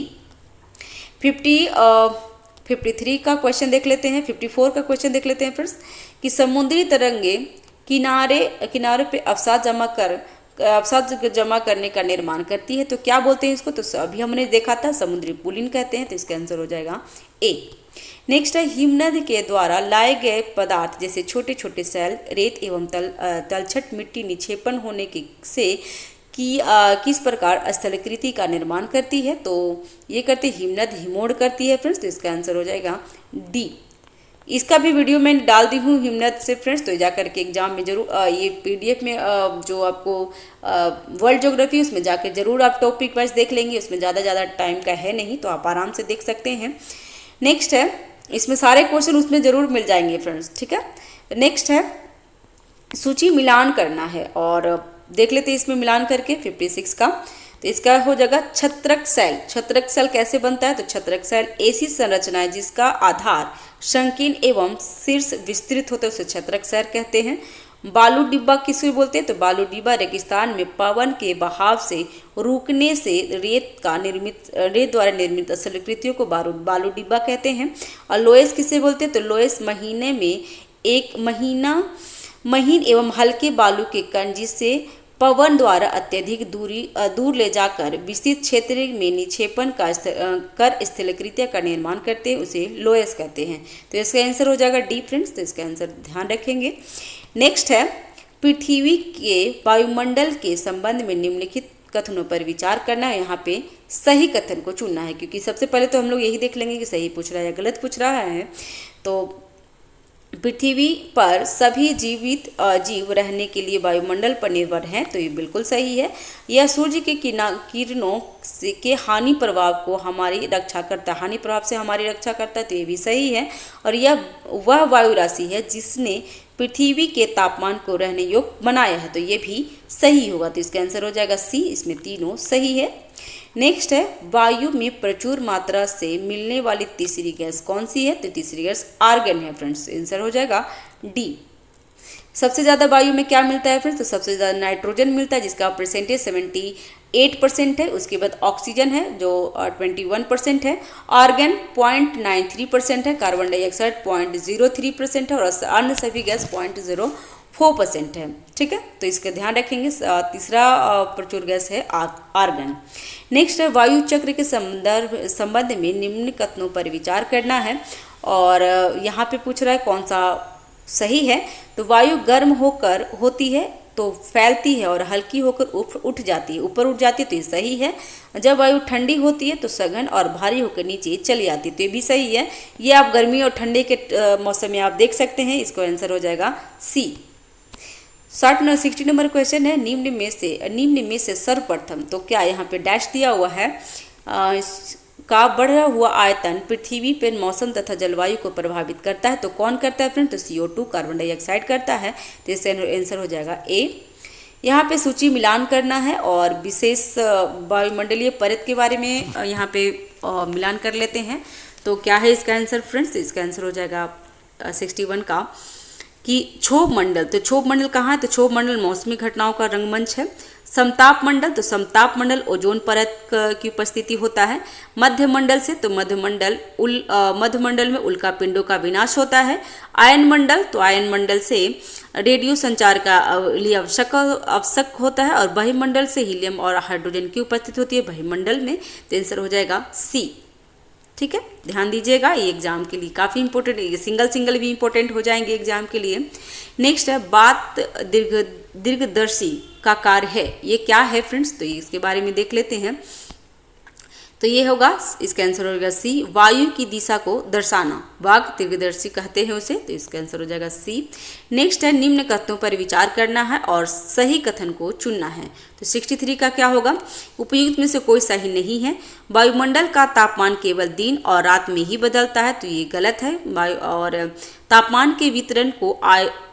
53 का क्वेश्चन देख लेते हैं। 54 का क्वेश्चन देख लेते हैं फ्रेंड्स कि समुद्री तरंगे किनारे पे अवसाद जमा करने का निर्माण करती है। तो क्या बोलते हैं इसको, तो अभी हमने देखा था समुद्री पुलिन कहते हैं। तो इसका आंसर हो जाएगा ए। नेक्स्ट है हिमनद के द्वारा लाए गए पदार्थ जैसे छोटे छोटे सेल रेत एवं तलछट मिट्टी निक्षेपण होने से किस प्रकार स्थलाकृति का निर्माण करती है। तो ये करती हिमनद हिमोड़ करती है फ्रेंड्स। तो इसका आंसर हो जाएगा डी। इसका भी वीडियो मैं डाल दी हूँ हिमनद से फ्रेंड्स। तो जा करके एग्जाम में जरूर ये PDF में जो आपको वर्ल्ड ज्योग्राफी उसमें जाकर जरूर आप टॉपिक वाइज देख लेंगे। उसमें ज़्यादा टाइम का है नहीं, तो आप आराम से देख सकते हैं। नेक्स्ट है इसमें सारे क्वेश्चन उसमें जरूर मिल जाएंगे फ्रेंड्स, ठीक है। नेक्स्ट है सूची मिलान करना है और देख लेते हैं इसमें मिलान करके 56 का। तो इसका हो जाएगा छत्रक सेल। छत्रक सेल कैसे बनता है, तो छत्रक सेल ऐसी संरचना है जिसका आधार संकीर्ण एवं शीर्ष विस्तृत होता है, उसे छत्रक सेल कहते हैं। बालू डिब्बा किसे बोलते हैं? तो बालू डिब्बा रेगिस्तान में पवन के बहाव से रुकने से रेत द्वारा निर्मित स्थलाकृतियों को बालू डिब्बा कहते हैं। और लोएस किसे बोलते हैं? तो लोएस महीने में एक महीन एवं हल्के बालू के कण जिससे पवन द्वारा अत्यधिक दूर ले जाकर विस्तृत क्षेत्र में निक्षेपण कर स्थलाकृतियों का निर्माण करते हैं, उसे लोएस कहते हैं। तो इसका आंसर हो जाएगा डी फ्रेंड्स। तो इसका आंसर ध्यान रखेंगे। नेक्स्ट है, पृथ्वी के वायुमंडल के संबंध में निम्नलिखित कथनों पर विचार करना है। यहाँ पे सही कथन को चुनना है, क्योंकि सबसे पहले तो हम लोग यही देख लेंगे कि सही पूछ रहा है या गलत पूछ रहा है। तो पृथ्वी पर सभी जीवित जीव रहने के लिए वायुमंडल पर निर्भर हैं, तो ये बिल्कुल सही है। यह सूर्य के किरणों के हानि प्रभाव को हमारी रक्षा करता है, हानि प्रभाव से हमारी रक्षा करता है, तो ये भी सही है। और यह वह वायु राशि है जिसने पृथ्वी के तापमान को रहने योग्य बनाया है, तो ये भी सही होगा। तो इसका आंसर हो जाएगा सी। इसमें तीनों सही है। नेक्स्ट है, वायु में प्रचुर मात्रा से मिलने वाली तीसरी गैस कौन सी है? तो तीसरी गैस आर्गन है फ्रेंड्स। आंसर हो जाएगा डी। सबसे ज़्यादा वायु में क्या मिलता है फ्रेंड्स? तो सबसे ज़्यादा नाइट्रोजन मिलता है, जिसका परसेंटेज 78% है। उसके बाद ऑक्सीजन है जो 21% है, आर्गन 0.93% है, कार्बन डाइऑक्साइड 0.03% है और अन्य सभी गैस 0.04% है। ठीक है, तो इसका ध्यान रखेंगे। तीसरा प्रचुर गैस है आर्गन। नेक्स्ट है, वायु चक्र के संबंध में निम्न कथनों पर विचार करना है। और यहाँ पे पूछ रहा है कौन सा सही है। तो वायु गर्म होती है तो फैलती है और हल्की होकर उठ जाती है, ऊपर उठ जाती है, तो ये सही है। जब वायु ठंडी होती है तो सघन और भारी होकर नीचे चली आती है, तो ये भी सही है। ये आप गर्मी और ठंडे के मौसम में आप देख सकते हैं। इसको आंसर हो जाएगा सी। 60 नंबर क्वेश्चन है, निम्न में से सर्वप्रथम, तो क्या यहाँ पे डैश दिया हुआ है, का बढ़ा हुआ आयतन पृथ्वी पर मौसम तथा जलवायु को प्रभावित करता है, तो कौन करता है फ्रेंड? तो CO2 कार्बन डाइऑक्साइड करता है। तो इसका आंसर हो जाएगा ए। यहाँ पे सूची मिलान करना है और विशेष वायुमंडलीय परत के बारे में यहाँ पे मिलान कर लेते हैं। तो क्या है इसका आंसर फ्रेंड्स? इसका आंसर हो जाएगा 61 का कि क्षोभ मंडल। तो क्षोभ मंडल कहाँ है? तो क्षोभ मंडल मौसमी घटनाओं का रंगमंच है। समताप मंडल, तो समताप मंडल ओजोन परत की उपस्थिति होता है। मध्य मंडल से, तो मध्य मंडल में उल्का पिंडों का विनाश होता है। आयन मंडल, तो आयन मंडल से रेडियो संचार का लिए आवश्यक होता है। और बहिमंडल से हीलियम और हाइड्रोजन की उपस्थिति होती है बहिमंडल में। तो आंसर हो जाएगा सी। ठीक है, ध्यान दीजिएगा, ये एग्जाम के लिए काफ़ी इंपॉर्टेंट है। सिंगल भी इंपॉर्टेंट हो जाएंगे एग्जाम के लिए। नेक्स्ट है, बात दीर्घदर्शी का कार्य है, ये क्या है फ्रेंड्स? तो इसके बारे में देख लेते हैं। तो ये होगा, इसका आंसर होगा सी, वायु की दिशा को दर्शाना, वाग दीर्घदर्शी कहते हैं उसे। तो इसका आंसर हो जाएगा सी। नेक्स्ट है, निम्न कथनों पर विचार करना है और सही कथन को चुनना है। तो 63 का क्या होगा? उपयुक्त में से कोई सही नहीं है। वायुमंडल का तापमान केवल दिन और रात में ही बदलता है, तो ये गलत है। वायु और तापमान के वितरण को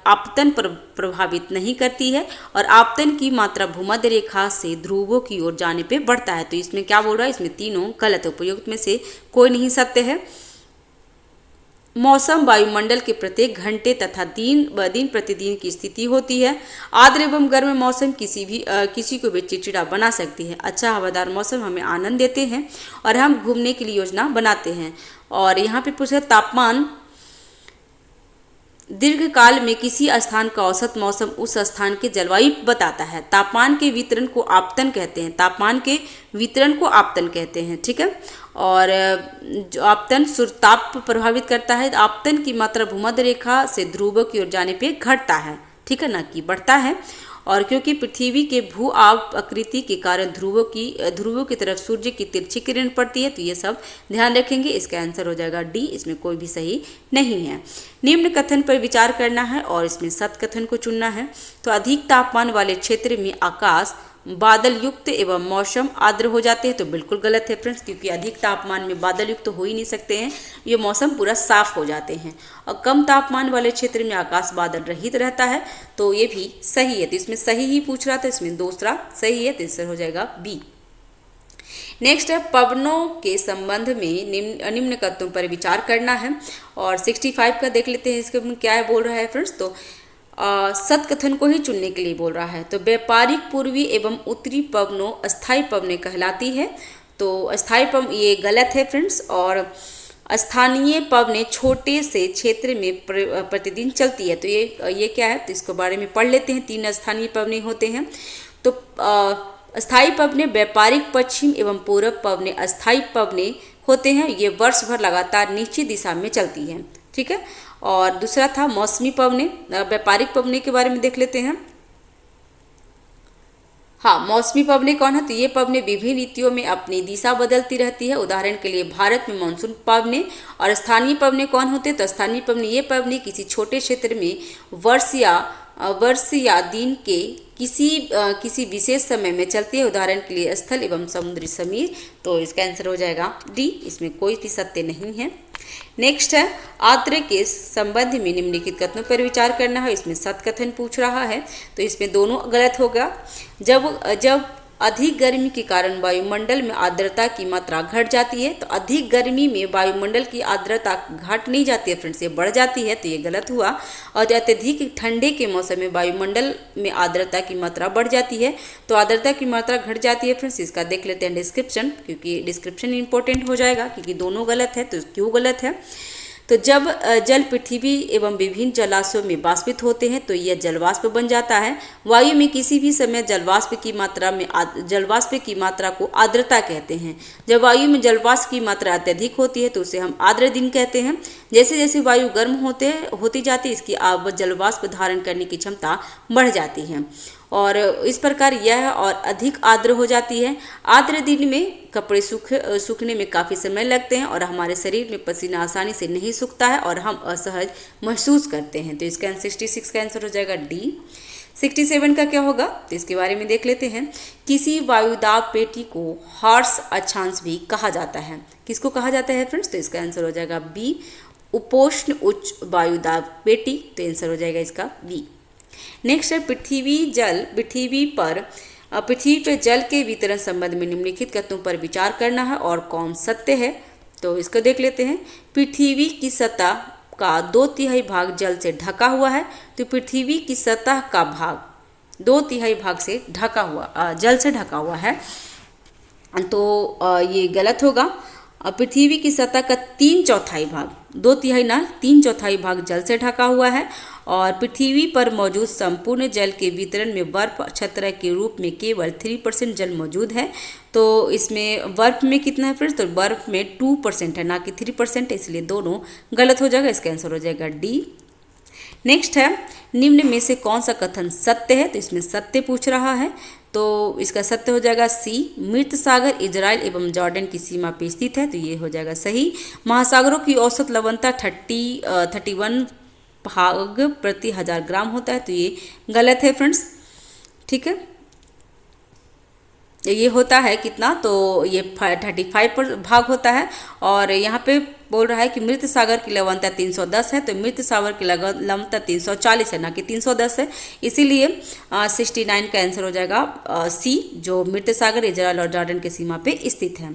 आपतन प्रभावित नहीं करती है और आपतन की मात्रा भूमध्य रेखा से ध्रुवों की ओर जाने पे बढ़ता है। तो इसमें क्या बोल रहा है? इसमें तीनों गलत है, उपयुक्त में से कोई नहीं सत्य है। मौसम वायुमंडल के प्रत्येक घंटे तथा दिन प्रतिदिन की स्थिति होती है। आर्द्र एवं गर्म मौसम किसी को भी चिड़चिड़ा बना सकती है। अच्छा हवादार मौसम हमें आनंद देते हैं और हम घूमने के लिए योजना बनाते हैं। और यहाँ पे पूछा, तापमान दीर्घकाल में किसी स्थान का औसत मौसम उस स्थान के जलवायु बताता है। तापमान के वितरण को आपतन कहते हैं, तापमान के वितरण को आपतन कहते हैं। ठीक है, और जो आपतन सूर्यताप प्रभावित करता है। आपतन की मात्रा भूमध्य रेखा से ध्रुवों की ओर जाने पे घटता है, ठीक है ना, कि बढ़ता है। और क्योंकि पृथ्वी के भू आकृति के कारण ध्रुवों की तरफ सूर्य की तिरछी किरण पड़ती है, तो ये सब ध्यान रखेंगे। इसका आंसर हो जाएगा डी, इसमें कोई भी सही नहीं है। निम्न कथन पर विचार करना है और इसमें सत्य कथन को चुनना है। तो अधिक तापमान वाले क्षेत्र में आकाश बादल युक्त एवं मौसम आर्द्र हो जाते हैं, तो बिल्कुल गलत है फ्रेंड्स, क्योंकि अधिक तापमान में बादल युक्त तो हो ही नहीं सकते हैं, ये मौसम पूरा साफ हो जाते हैं। और कम तापमान वाले क्षेत्र में आकाश बादल रहित रहता है, तो ये भी सही है। तो इसमें सही ही पूछ रहा था, इसमें दूसरा सही है, तो इससे हो जाएगा बी। नेक्स्ट है, पवनों के संबंध में निम्न कथनों पर विचार करना है और 65 का देख लेते हैं, इसके क्या है बोल रहा है फ्रेंड्स। तो सत्कथन को ही चुनने के लिए बोल रहा है। तो व्यापारिक पूर्वी एवं उत्तरी पवनों अस्थायी पवनें कहलाती है। तो अस्थायी पवन ये गलत है फ्रेंड्स। और स्थानीय पवनें छोटे से क्षेत्र में प्रतिदिन चलती है। तो ये क्या है, तो इसके बारे में पढ़ लेते हैं। 3 स्थानीय पवनें होते हैं। तो स्थायी पवनें व्यापारिक पश्चिम एवं पूर्व पवनें अस्थायी पवनें होते हैं। ये वर्ष भर लगातार नीचे दिशा में चलती हैं। ठीक है। और दूसरा था मौसमी पवनें। व्यापारिक पवनें के बारे में देख लेते हैं। हाँ, मौसमी पवनें कौन है, तो ये पवनें विभिन्न ऋतुओं में अपनी दिशा बदलती रहती है। उदाहरण के लिए भारत में मानसून पवनें। और स्थानीय पवनें कौन होते हैं, तो स्थानीय पवनें ये पवनें किसी छोटे क्षेत्र में वर्ष या दिन के किसी विशेष समय में चलती है। उदाहरण के लिए स्थल एवं समुद्री समीर। तो इसका आंसर हो जाएगा डी, इसमें कोई भी सत्य नहीं है। नेक्स्ट है आर्द्र के संबंध में निम्नलिखित कथनों पर विचार करना है। इसमें सत्कथन पूछ रहा है, तो इसमें दोनों गलत होगा। जब अधिक गर्मी के कारण वायुमंडल में आर्द्रता की मात्रा घट जाती है, तो अधिक गर्मी में वायुमंडल की आर्द्रता घट नहीं जाती है फ्रेंड्स, ये बढ़ जाती है। तो ये गलत हुआ। और अत्यधिक ठंडे के मौसम में वायुमंडल में आर्द्रता की मात्रा बढ़ जाती है, तो आर्द्रता की मात्रा घट जाती है फ्रेंड्स। इसका देख लेते हैं डिस्क्रिप्शन, क्योंकि डिस्क्रिप्शन इंपॉर्टेंट हो जाएगा, क्योंकि दोनों गलत है। तो क्यों गलत है, तो जब जल पृथ्वी एवं विभिन्न जलाशयों में वाष्पित होते हैं, तो यह जलवाष्प बन जाता है। वायु में किसी भी समय जलवाष्प की मात्रा को आर्द्रता कहते हैं। जब वायु में जलवाष्प की मात्रा अत्यधिक होती है, तो उसे हम आर्द्र दिन कहते हैं। जैसे जैसे वायु गर्म होती जाती है, इसकी जलवाष्प धारण करने की क्षमता बढ़ जाती है, और इस प्रकार यह और अधिक आर्द्र हो जाती है। आर्द्र दिन में कपड़े सूखने में काफ़ी समय लगते हैं, और हमारे शरीर में पसीना आसानी से नहीं सूखता है, और हम असहज महसूस करते हैं। तो इसका 66 का आंसर हो जाएगा डी। 67 का क्या होगा, तो इसके बारे में देख लेते हैं। किसी वायुदाब पेटी को हॉर्स अक्षांश भी कहा जाता है। किसको कहा जाता है फ्रेंड्स, तो इसका आंसर हो जाएगा बी, उपोष्ण उच्च वायुदाब पेटी। तो आंसर हो जाएगा इसका बी। नेक्स्ट है पृथ्वी पर जल के वितरण संबंध में निम्नलिखित कथनों पर विचार करना है, और कौन सत्य है। तो इसको देख लेते हैं। पृथ्वी की सतह का 2/3 भाग जल से ढका हुआ है। तो पृथ्वी की सतह का भाग 2/3 भाग से जल से ढका हुआ है। तो ये गलत होगा। पृथ्वी की सतह का 3/4 भाग, 2/3 ना 3/4 भाग जल से ढका हुआ है। और पृथ्वी पर मौजूद संपूर्ण जल के वितरण में बर्फ छत्र के रूप में केवल 3% जल मौजूद है। तो इसमें बर्फ में कितना है फ्रेंड्स, तो बर्फ में 2% है, ना कि 3%, इसलिए दोनों गलत हो जाएगा। इसका आंसर हो जाएगा डी। नेक्स्ट है निम्न में से कौन सा कथन सत्य है, तो इसमें सत्य पूछ रहा है। तो इसका सत्य हो जाएगा सी, मृत सागर इजराइल एवं जॉर्डन की सीमा पर स्थित है। तो ये हो जाएगा सही। महासागरों की औसत लवणता 31 भाग प्रति 1000 ग्राम होता है। तो ये गलत है फ्रेंड्स। ठीक है, ये होता है कितना, तो ये 35 भाग होता है। और यहाँ पे बोल रहा है कि मृत सागर की लवणता 310 है, तो मृत सागर की लवणता 340 है, ना कि 310 है। इसीलिए 69 का आंसर हो जाएगा सी, जो मृत सागर इजराइल और जॉर्डन के सीमा पे स्थित है।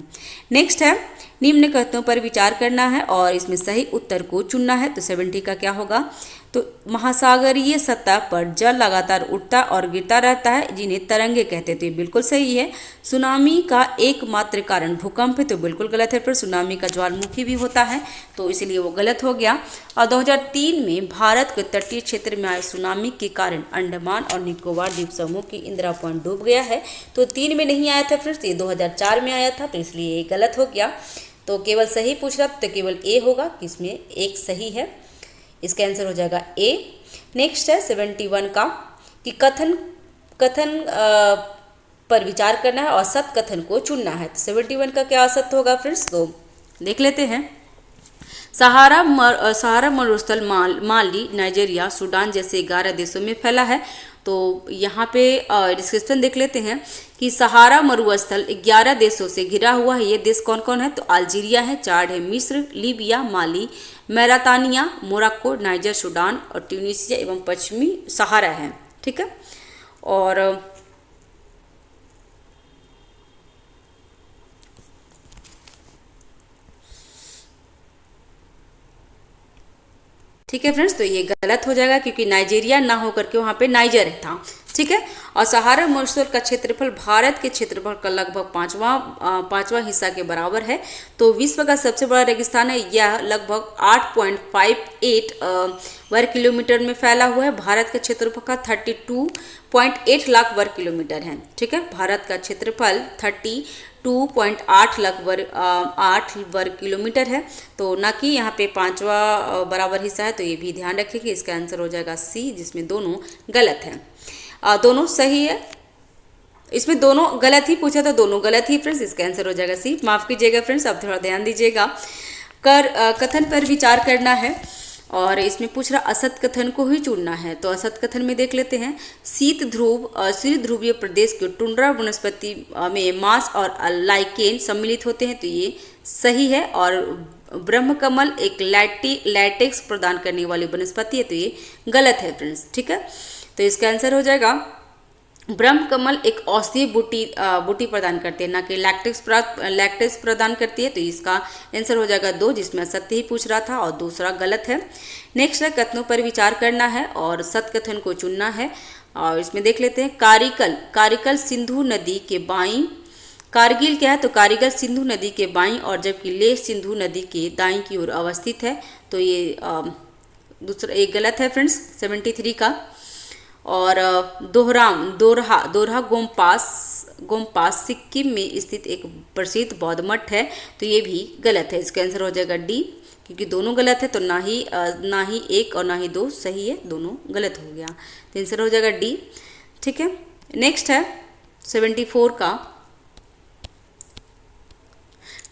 नेक्स्ट है निम्न कथनों पर विचार करना है, और इसमें सही उत्तर को चुनना है। तो 70 का क्या होगा, तो महासागरीय सतह पर जल लगातार उठता और गिरता रहता है, जिन्हें तरंगे कहते हैं। तो ये बिल्कुल सही है। सुनामी का एकमात्र कारण भूकंप है, तो बिल्कुल गलत है। पर सुनामी का ज्वालामुखी भी होता है, तो इसलिए वो गलत हो गया। और 2003 में भारत के तटीय क्षेत्र में आए सुनामी के कारण अंडमान और निकोबार द्वीप समूह की इंदिरा पॉइंट डूब गया है। तो 3 में नहीं आया था फ्रेंड्स, ये 2004 में आया था, तो इसलिए ये गलत हो गया। तो केवल सही पूछ रहा, तो केवल ए होगा, किसमें एक सही है। इसका आंसर हो जाएगा ए। नेक्स्ट है 71 का कि कथन पर विचार करना है और सत कथन को चुनना है। तो 71 का क्या असत्य होगा फ्रेंड्स, तो देख लेते हैं। सहारा मरुस्थल माली, नाइजीरिया, सूडान जैसे 11 देशों में फैला है। तो यहाँ पे डिस्क्रिप्शन देख लेते हैं कि सहारा मरुस्थल 11 देशों से घिरा हुआ है। ये देश कौन कौन है, तो अल्जीरिया है, चाड है मिस्र, लीबिया, माली, मैरातानिया, मोरक्को, नाइजर, सूडान और ट्यूनीशिया एवं पश्चिमी सहारा है। ठीक है, और ठीक है फ्रेंड्स, तो ये गलत हो जाएगा क्योंकि नाइजीरिया ना होकर के वहाँ पे नाइजर था। ठीक है, और सहारा मरुस्थल का क्षेत्रफल भारत के क्षेत्रफल का लगभग पांचवा हिस्सा के बराबर है। तो विश्व का सबसे बड़ा रेगिस्तान है, यह लगभग 8.58 वर्ग किलोमीटर में फैला हुआ है। भारत का क्षेत्रफल का 32.8 लाख वर्ग किलोमीटर है। ठीक है, भारत का क्षेत्रफल 32.8 लाख वर्ग किलोमीटर है। तो ना कि यहाँ पे पांचवा बराबर हिस्सा है, तो ये भी ध्यान रखिए कि इसका आंसर हो जाएगा सी, जिसमें दोनों गलत है। दोनों सही है, इसमें दोनों गलत ही पूछा था, दोनों गलत ही फ्रेंड्स, इसका आंसर हो जाएगा सी। माफ कीजिएगा फ्रेंड्स, आप थोड़ा ध्यान दीजिएगा। कथन पर विचार करना है और इसमें पूछ रहा असत कथन को ही चुनना है। तो असत कथन में देख लेते हैं, शीत ध्रुवीय प्रदेश के टुंड्रा वनस्पति में मांस और लाइकेन सम्मिलित होते हैं, तो ये सही है। और ब्रह्मकमल एक लैटेक्स प्रदान करने वाली वनस्पति है, तो ये गलत है फ्रेंड्स। ठीक है, तो इसका आंसर हो जाएगा ब्रह्मकमल एक औषधीय बूटी प्रदान करती है, ना कि लैक्टेक्स प्रदान करती है। तो इसका आंसर हो जाएगा 2, जिसमें सत्य ही पूछ रहा था और दूसरा गलत है। नेक्स्ट है कथनों पर विचार करना है और सत कथन को चुनना है। और इसमें देख लेते हैं, कारिकल सिंधु नदी के बाईं, कारगिल क्या है, तो कारगिल सिंधु नदी के बाईं और जबकि लेह सिंधु नदी के दाईं की ओर अवस्थित है। तो ये दूसरा एक गलत है फ्रेंड्स, 73 का। और दोरहा गोमपास सिक्किम में स्थित एक प्रसिद्ध बौद्ध मठ है, तो ये भी गलत है। इसका आंसर हो जाएगा डी, क्योंकि दोनों गलत है, तो ना ही 1 और ना ही 2 सही है, दोनों गलत हो गया। तो आंसर हो जाएगा डी। ठीक है, नेक्स्ट है 74 का,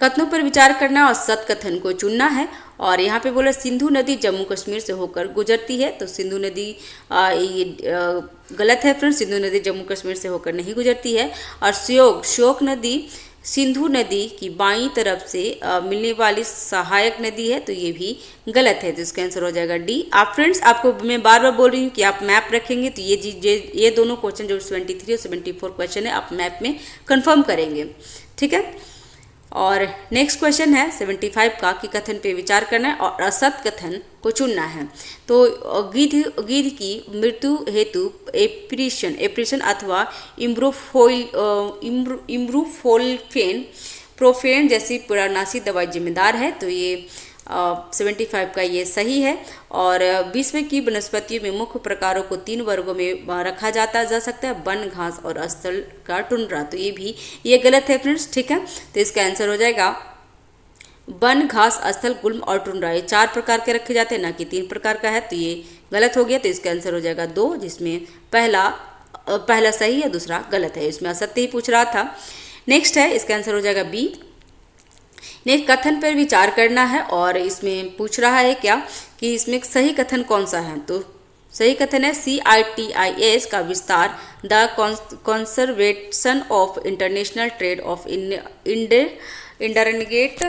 कथनों पर विचार करना और सत कथन को चुनना है। और यहाँ पे बोला सिंधु नदी जम्मू कश्मीर से होकर गुजरती है, तो सिंधु नदी गलत है फ्रेंड्स, सिंधु नदी जम्मू कश्मीर से होकर नहीं गुजरती है। और श्योक नदी सिंधु नदी की बाईं तरफ से मिलने वाली सहायक नदी है, तो ये भी गलत है। तो इसका आंसर हो जाएगा डी। आप फ्रेंड्स, आपको मैं बार बार बोल रही हूँ कि आप मैप रखेंगे तो ये दोनों क्वेश्चन जो 73 और 74 क्वेश्चन है आप मैप में कंफर्म करेंगे। ठीक है, और नेक्स्ट क्वेश्चन है 75 का, कि कथन पे विचार करना है और असत कथन को चुनना है। तो गिद्ध की मृत्यु हेतु एप्रेशन अथवा प्रोफेन जैसी पुरानासी दवाई जिम्मेदार है, तो ये 75 का ये सही है। और विश्व की वनस्पतियों में मुख्य प्रकारों को 3 वर्गों में रखा जा सकता है, वन, घास और स्थल का टुंड्रा, तो ये गलत है फ्रेंड्स। ठीक है, तो इसका आंसर हो जाएगा वन, घास, स्थल, गुल्म और टुंड्रा, ये 4 प्रकार के रखे जाते हैं, ना कि 3 प्रकार का है, तो ये गलत हो गया। तो इसका आंसर हो जाएगा 2, जिसमें पहला सही है, दूसरा गलत है, इसमें असत्य ही पूछ रहा था। नेक्स्ट है, इसका आंसर हो जाएगा बी। नेक्स्ट कथन पर विचार करना है और इसमें पूछ रहा है क्या कि इसमें सही कथन कौन सा है। तो सही कथन है CITIS का विस्तार the conservation of international trade of endangered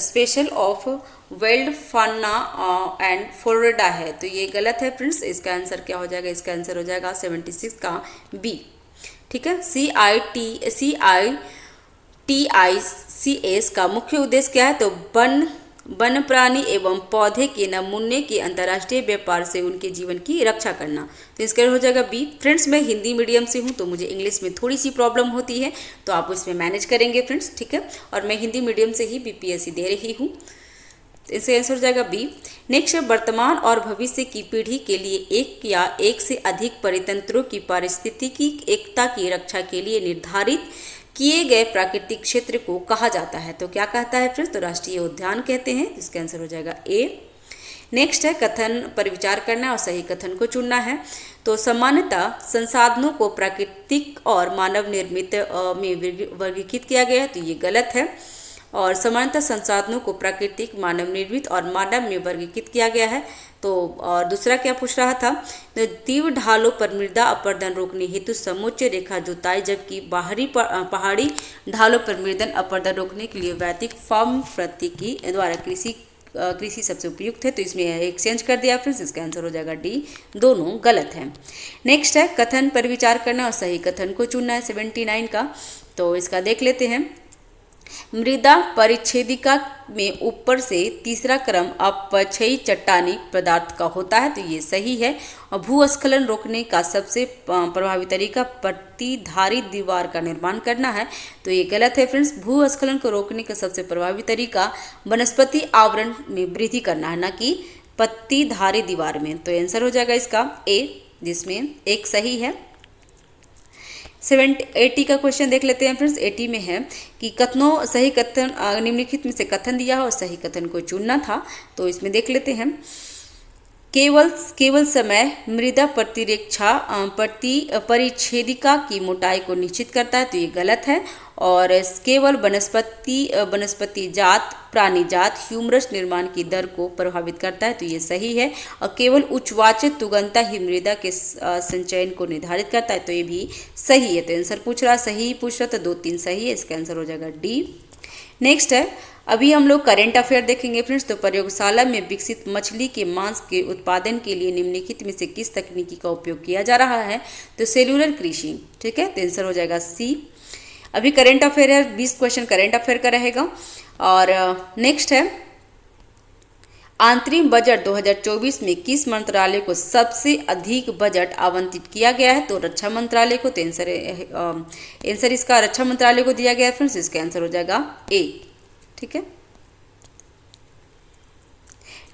special of wild fauna and flora है, तो ये गलत है फ्रेंड्स। इसका आंसर क्या हो जाएगा, इसका आंसर हो जाएगा 76 का बी। ठीक है, CITIS का मुख्य उद्देश्य क्या है, तो वन प्राणी एवं पौधे के नमूने के अंतर्राष्ट्रीय व्यापार से उनके जीवन की रक्षा करना, तो इसका हो जाएगा बी। फ्रेंड्स, मैं हिंदी मीडियम से हूँ तो मुझे इंग्लिश में थोड़ी सी प्रॉब्लम होती है, तो आप उसमें मैनेज करेंगे फ्रेंड्स। ठीक है, और मैं हिंदी मीडियम से ही BPSC दे रही हूँ, इसका आंसर हो जाएगा बी। नेक्स्ट, वर्तमान और भविष्य की पीढ़ी के लिए एक या एक से अधिक परितंत्रों की पारिस्थितिकी एकता की रक्षा के लिए निर्धारित किए गए प्राकृतिक क्षेत्र को कहा जाता है। तो क्या कहता है फ्रेंड्स, तो राष्ट्रीय उद्यान कहते हैं, इसका आंसर हो जाएगा ए। नेक्स्ट है कथन पर विचार करना और सही कथन को चुनना है। तो सामान्यतः संसाधनों को प्राकृतिक और मानव निर्मित में वर्गीकृत किया गया है, तो ये गलत है। और सामान्यतः संसाधनों को प्राकृतिक, मानव निर्मित और मानव में वर्गीकृत किया गया है। तो और दूसरा क्या पूछ रहा था, तो तीव्र ढालों पर मृदा अपरदन रोकने हेतु समोच्च रेखा जुताई, जबकि पहाड़ी ढालों पर मृदा अपरदन रोकने के लिए वैदिक फॉर्म प्रतीकी द्वारा कृषि सबसे उपयुक्त है, तो इसमें एक्सचेंज कर दिया फ्रेंड्स, इसका आंसर हो जाएगा डी। दोनों गलत है। नेक्स्ट है कथन पर विचार करना और सही कथन को चुनना है 79 का, तो इसका देख लेते हैं। मृदा परिच्छेदिका में ऊपर से तीसरा क्रम अपक्षयी चट्टानी पदार्थ का होता है, तो ये सही है। और भूस्खलन रोकने का सबसे प्रभावी तरीका प्रतिधारित दीवार का निर्माण करना है, तो ये गलत है फ्रेंड्स। भूस्खलन को रोकने का सबसे प्रभावी तरीका वनस्पति आवरण में वृद्धि करना है, ना कि पत्तीधारी दीवार में। तो आंसर हो जाएगा इसका ए, जिसमें एक सही है। 80 का क्वेश्चन देख लेते हैं फ्रेंड्स। 80 में है कि कथनों सही कथन निम्नलिखित में से कथन दिया है और सही कथन को चुनना था, तो इसमें देख लेते हैं। केवल समय मृदा प्रतिरेक्षा परिच्छेदिका की मोटाई को निश्चित करता है, तो ये गलत है। और केवल वनस्पति जात प्राणी जात ह्यूमरस निर्माण की दर को प्रभावित करता है, तो ये सही है। और केवल उच्चवाचित तुगंता ही मृदा के संचयन को निर्धारित करता है, तो ये भी सही है। तो आंसर पूछ रहा सही पूछ रहा, तो 2-3 सही है, इसका आंसर हो जाएगा डी। नेक्स्ट है, अभी हम लोग करेंट अफेयर देखेंगे फ्रेंड्स। तो प्रयोगशाला में विकसित मछली के मांस के उत्पादन के लिए निम्नलिखित में से किस तकनीकी का उपयोग किया जा रहा है, तो सेलुलर कृषि, ठीक है। तो आंसर हो जाएगा सी। अभी करेंट अफेयर है, 20 क्वेश्चन करेंट अफेयर का रहेगा। और नेक्स्ट है, अंतरिम बजट 2024 में किस मंत्रालय को सबसे अधिक बजट आवंटित किया गया है, तो रक्षा मंत्रालय को। तो आंसर इसका रक्षा मंत्रालय को दिया गया है फ्रेंड्स, इसका आंसर हो जाएगा ए, ठीक है।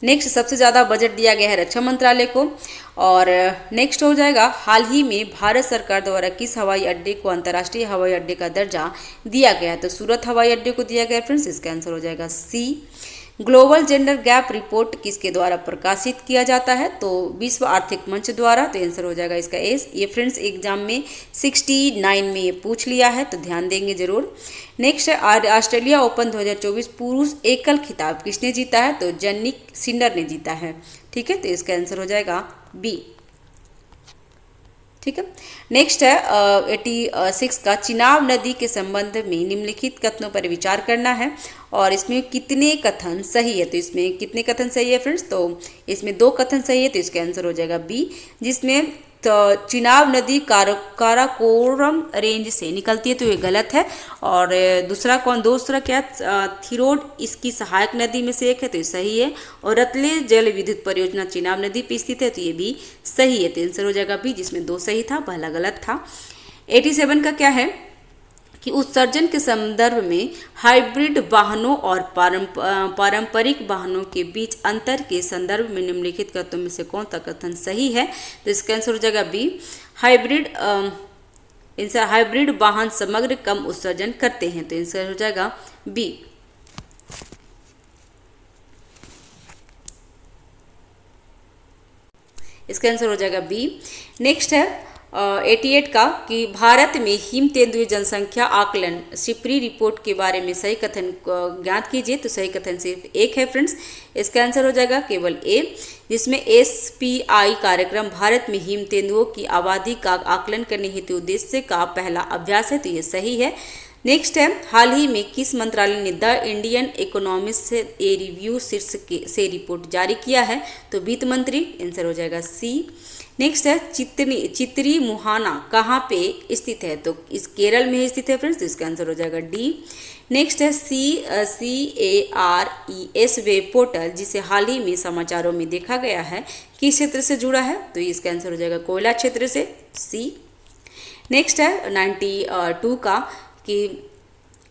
नेक्स्ट, सबसे ज़्यादा बजट दिया गया है रक्षा मंत्रालय को। और नेक्स्ट हो जाएगा, हाल ही में भारत सरकार द्वारा किस हवाई अड्डे को अंतर्राष्ट्रीय हवाई अड्डे का दर्जा दिया गया है, तो सूरत हवाई अड्डे को दिया गया है फ्रेंड्स, इसका आंसर हो जाएगा सी। ग्लोबल जेंडर गैप रिपोर्ट किसके द्वारा प्रकाशित किया जाता है, तो विश्व आर्थिक मंच द्वारा। तो आंसर हो जाएगा इसका एस। ये फ्रेंड्स एग्जाम में 69 में ये पूछ लिया है, तो ध्यान देंगे जरूर। नेक्स्ट है, ऑस्ट्रेलिया ओपन 2024 पुरुष एकल खिताब किसने जीता है, तो जनिक सिंडर ने जीता है, ठीक है। तो इसका आंसर हो जाएगा बी, ठीक है। नेक्स्ट है 86 का, चिनाब नदी के संबंध में निम्नलिखित कथनों पर विचार करना है और इसमें कितने कथन सही है, तो इसमें कितने कथन सही है फ्रेंड्स, तो इसमें 2 कथन सही है, तो इसका आंसर हो जाएगा बी, जिसमें तो चिनाब नदी काराकोरम रेंज से निकलती है, तो ये गलत है। और दूसरा क्या, थिरोड इसकी सहायक नदी में से एक है, तो ये सही है। और रतले जल विद्युत परियोजना चिनाब नदी पर स्थित है, तो ये भी सही है। तो आंसर हो जाएगा बी, जिसमें 2 सही था, पहला गलत था। 87 का क्या है कि उत्सर्जन के संदर्भ में हाइब्रिड वाहनों और पारंपरिक वाहनों के बीच अंतर के संदर्भ में निम्नलिखित कथनों में से कौन सा कथन सही है, तो इसका आंसर हो जाएगा बी, हाइब्रिड वाहन समग्र कम उत्सर्जन करते हैं, तो आंसर हो जाएगा बी। इसका आंसर हो जाएगा बी। नेक्स्ट है 88 का कि भारत में हिम तेंदुए जनसंख्या आकलन सिपरी रिपोर्ट के बारे में सही कथन ज्ञात कीजिए, तो सही कथन सिर्फ एक है फ्रेंड्स, इसका आंसर हो जाएगा केवल ए, जिसमें SPI कार्यक्रम भारत में हिम तेंदुओं की आबादी का आकलन करने हेतु उद्देश्य का पहला अभ्यास है, तो ये सही है। नेक्स्ट है, हाल ही में किस मंत्रालय ने the Indian economics a review शीर्षक से रिपोर्ट जारी किया है, तो वित्त मंत्री, आंसर हो जाएगा सी। नेक्स्ट है, चितरी मुहाना कहाँ पे स्थित है, तो इस केरल में स्थित है फ्रेंड्स, तो इसका आंसर हो जाएगा डी। नेक्स्ट है CARES वेब पोर्टल, जिसे हाल ही में समाचारों में देखा गया है, किस क्षेत्र से जुड़ा है, तो इसका आंसर हो जाएगा कोयला क्षेत्र से, सी। नेक्स्ट है 92 का कि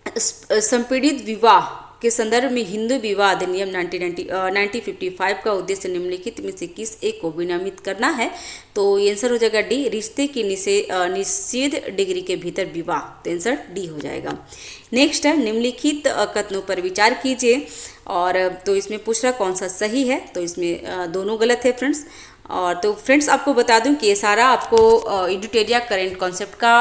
संपीड़ित विवाह के संदर्भ में हिंदू विवाह अधिनियम 1955 का उद्देश्य निम्नलिखित में से किस एक को विनियमित करना है, तो ये आंसर हो जाएगा डी, रिश्ते की निषेध डिग्री के भीतर विवाह, तो आंसर डी हो जाएगा। नेक्स्ट है, निम्नलिखित कथनों पर विचार कीजिए और तो इसमें पूछ रहा कौन सा सही है, तो इसमें दोनों गलत है फ्रेंड्स। और तो फ्रेंड्स आपको बता दूं कि ये सारा आपको एडुटेरिया करेंट कॉन्सेप्ट का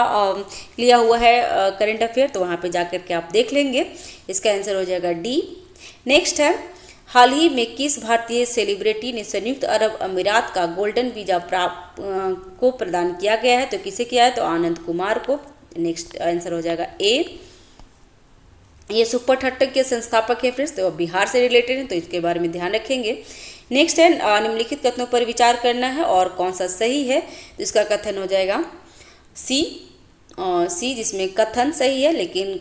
लिया हुआ है करेंट अफेयर, तो वहाँ पे जाकर के आप देख लेंगे, इसका आंसर हो जाएगा डी। नेक्स्ट है, हाल ही में किस भारतीय सेलिब्रिटी ने संयुक्त अरब अमीरात का गोल्डन वीजा को प्रदान किया गया है, तो किसे किया है, तो आनंद कुमार को। नेक्स्ट आंसर हो जाएगा ए, ये सुपर थर्टक के संस्थापक है फ्रेंड्स, तो बिहार से रिलेटेड है, तो इसके बारे में ध्यान रखेंगे। नेक्स्ट है, निम्नलिखित कथनों पर विचार करना है और कौन सा सही है, तो इसका कथन हो जाएगा सी। सी, जिसमें कथन सही है, लेकिन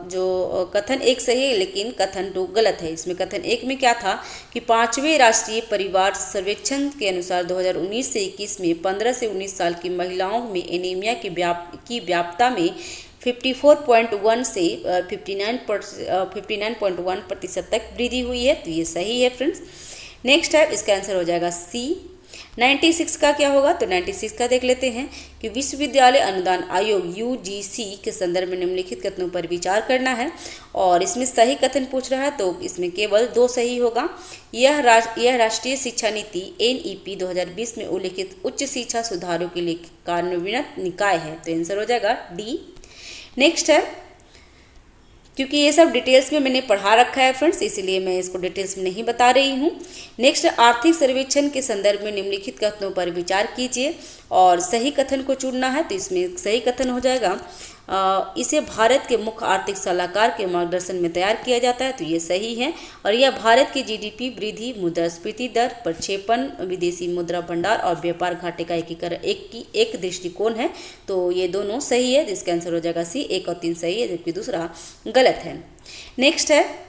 जो कथन एक सही है लेकिन कथन 2 गलत है। इसमें कथन एक में क्या था कि 5वें राष्ट्रीय परिवार सर्वेक्षण के अनुसार 2019 से 21 में 15 से 19 साल की महिलाओं में एनीमिया की व्यापकता में 54.1 से 59.1% तक वृद्धि हुई है। तो ये सही है फ्रेंड्स। नेक्स्ट है, इसका आंसर हो जाएगा सी। 96 का क्या होगा, तो 96 का देख लेते हैं कि विश्वविद्यालय अनुदान आयोग यूजीसी के संदर्भ में निम्नलिखित कथनों पर विचार करना है, और इसमें सही कथन पूछ रहा है तो इसमें केवल 2 सही होगा। यह राष्ट्रीय शिक्षा नीति NEP 2020 में उल्लिखित उच्च शिक्षा सुधारों के लिए कार्यान्वयन निकाय है। तो आंसर हो जाएगा डी। नेक्स्ट है, क्योंकि ये सब डिटेल्स में मैंने पढ़ा रखा है फ्रेंड्स, इसलिए मैं इसको डिटेल्स में नहीं बता रही हूँ। नेक्स्ट, आर्थिक सर्वेक्षण के संदर्भ में निम्नलिखित कथनों पर विचार कीजिए और सही कथन को चुनना है। तो इसमें सही कथन हो जाएगा इसे भारत के मुख्य आर्थिक सलाहकार के मार्गदर्शन में तैयार किया जाता है। तो ये सही है, और यह भारत की GDP वृद्धि, मुद्रास्फीति दर, प्रक्षेपण, विदेशी मुद्रा भंडार और व्यापार घाटे का एकीकरण एक दृष्टिकोण है। तो ये दोनों सही है, जिसका आंसर हो जाएगा सी। 1 और 3 सही है, जबकि दूसरा गलत है। नेक्स्ट है,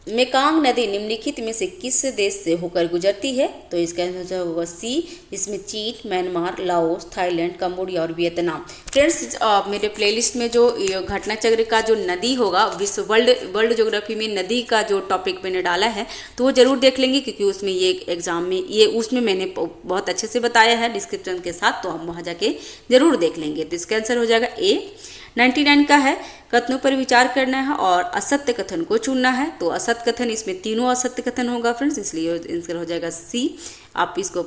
मेकांग नदी निम्नलिखित में से किस देश से होकर गुजरती है। तो इसका आंसर होगा सी, इसमें चीन, म्यांमार, लाओस, थाईलैंड, कंबोडिया और वियतनाम। फ्रेंड्स, मेरे प्लेलिस्ट में जो घटना चक्र का जो नदी होगा, वर्ल्ड ज्योग्राफी में नदी का जो टॉपिक मैंने डाला है, तो वो जरूर देख लेंगे, क्योंकि उसमें ये एग्जाम में उसमें मैंने बहुत अच्छे से बताया है डिस्क्रिप्शन के साथ, तो आप वहाँ जाके जरूर देख लेंगे। तो इसका आंसर हो जाएगा ए। 99 का है, कथनों पर विचार करना है और असत्य कथन को चुनना है। तो असत्य कथन, इसमें तीनों असत्य कथन होगा फ्रेंड्स, इसलिए आंसर हो जाएगा सी। आप इसको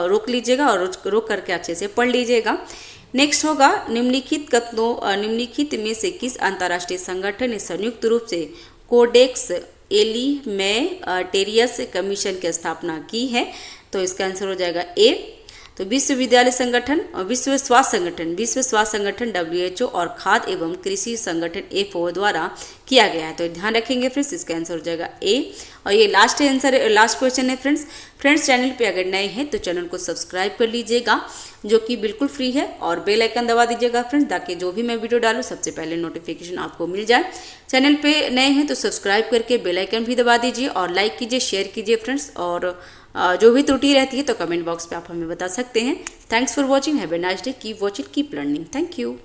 रोक लीजिएगा और रोक करके अच्छे से पढ़ लीजिएगा। नेक्स्ट होगा, निम्नलिखित में से किस अंतर्राष्ट्रीय संगठन ने संयुक्त रूप से कोडेक्स एलिमेंटेरियस कमीशन की स्थापना की है। तो इसका आंसर हो जाएगा ए। तो विश्वविद्यालय संगठन, विश्व स्वास्थ्य संगठन WHO और खाद्य एवं कृषि संगठन FAO द्वारा किया गया है। तो ध्यान रखेंगे फ्रेंड्स, इसका आंसर हो जाएगा ए। और ये लास्ट क्वेश्चन है फ्रेंड्स। चैनल पे अगर नए हैं तो चैनल को सब्सक्राइब कर लीजिएगा, जो कि बिल्कुल फ्री है, और बेल आइकन दबा दीजिएगा फ्रेंड्स, ताकि जो भी मैं वीडियो डालूँ सबसे पहले नोटिफिकेशन आपको मिल जाए। चैनल पे नए हैं तो सब्सक्राइब करके बेल आइकन भी दबा दीजिए, और लाइक कीजिए, शेयर कीजिए फ्रेंड्स, और जो भी त्रुटि रहती है तो कमेंट बॉक्स पे आप हमें बता सकते हैं। Thanks for watching, have a nice day, keep watching, keep learning, thank you.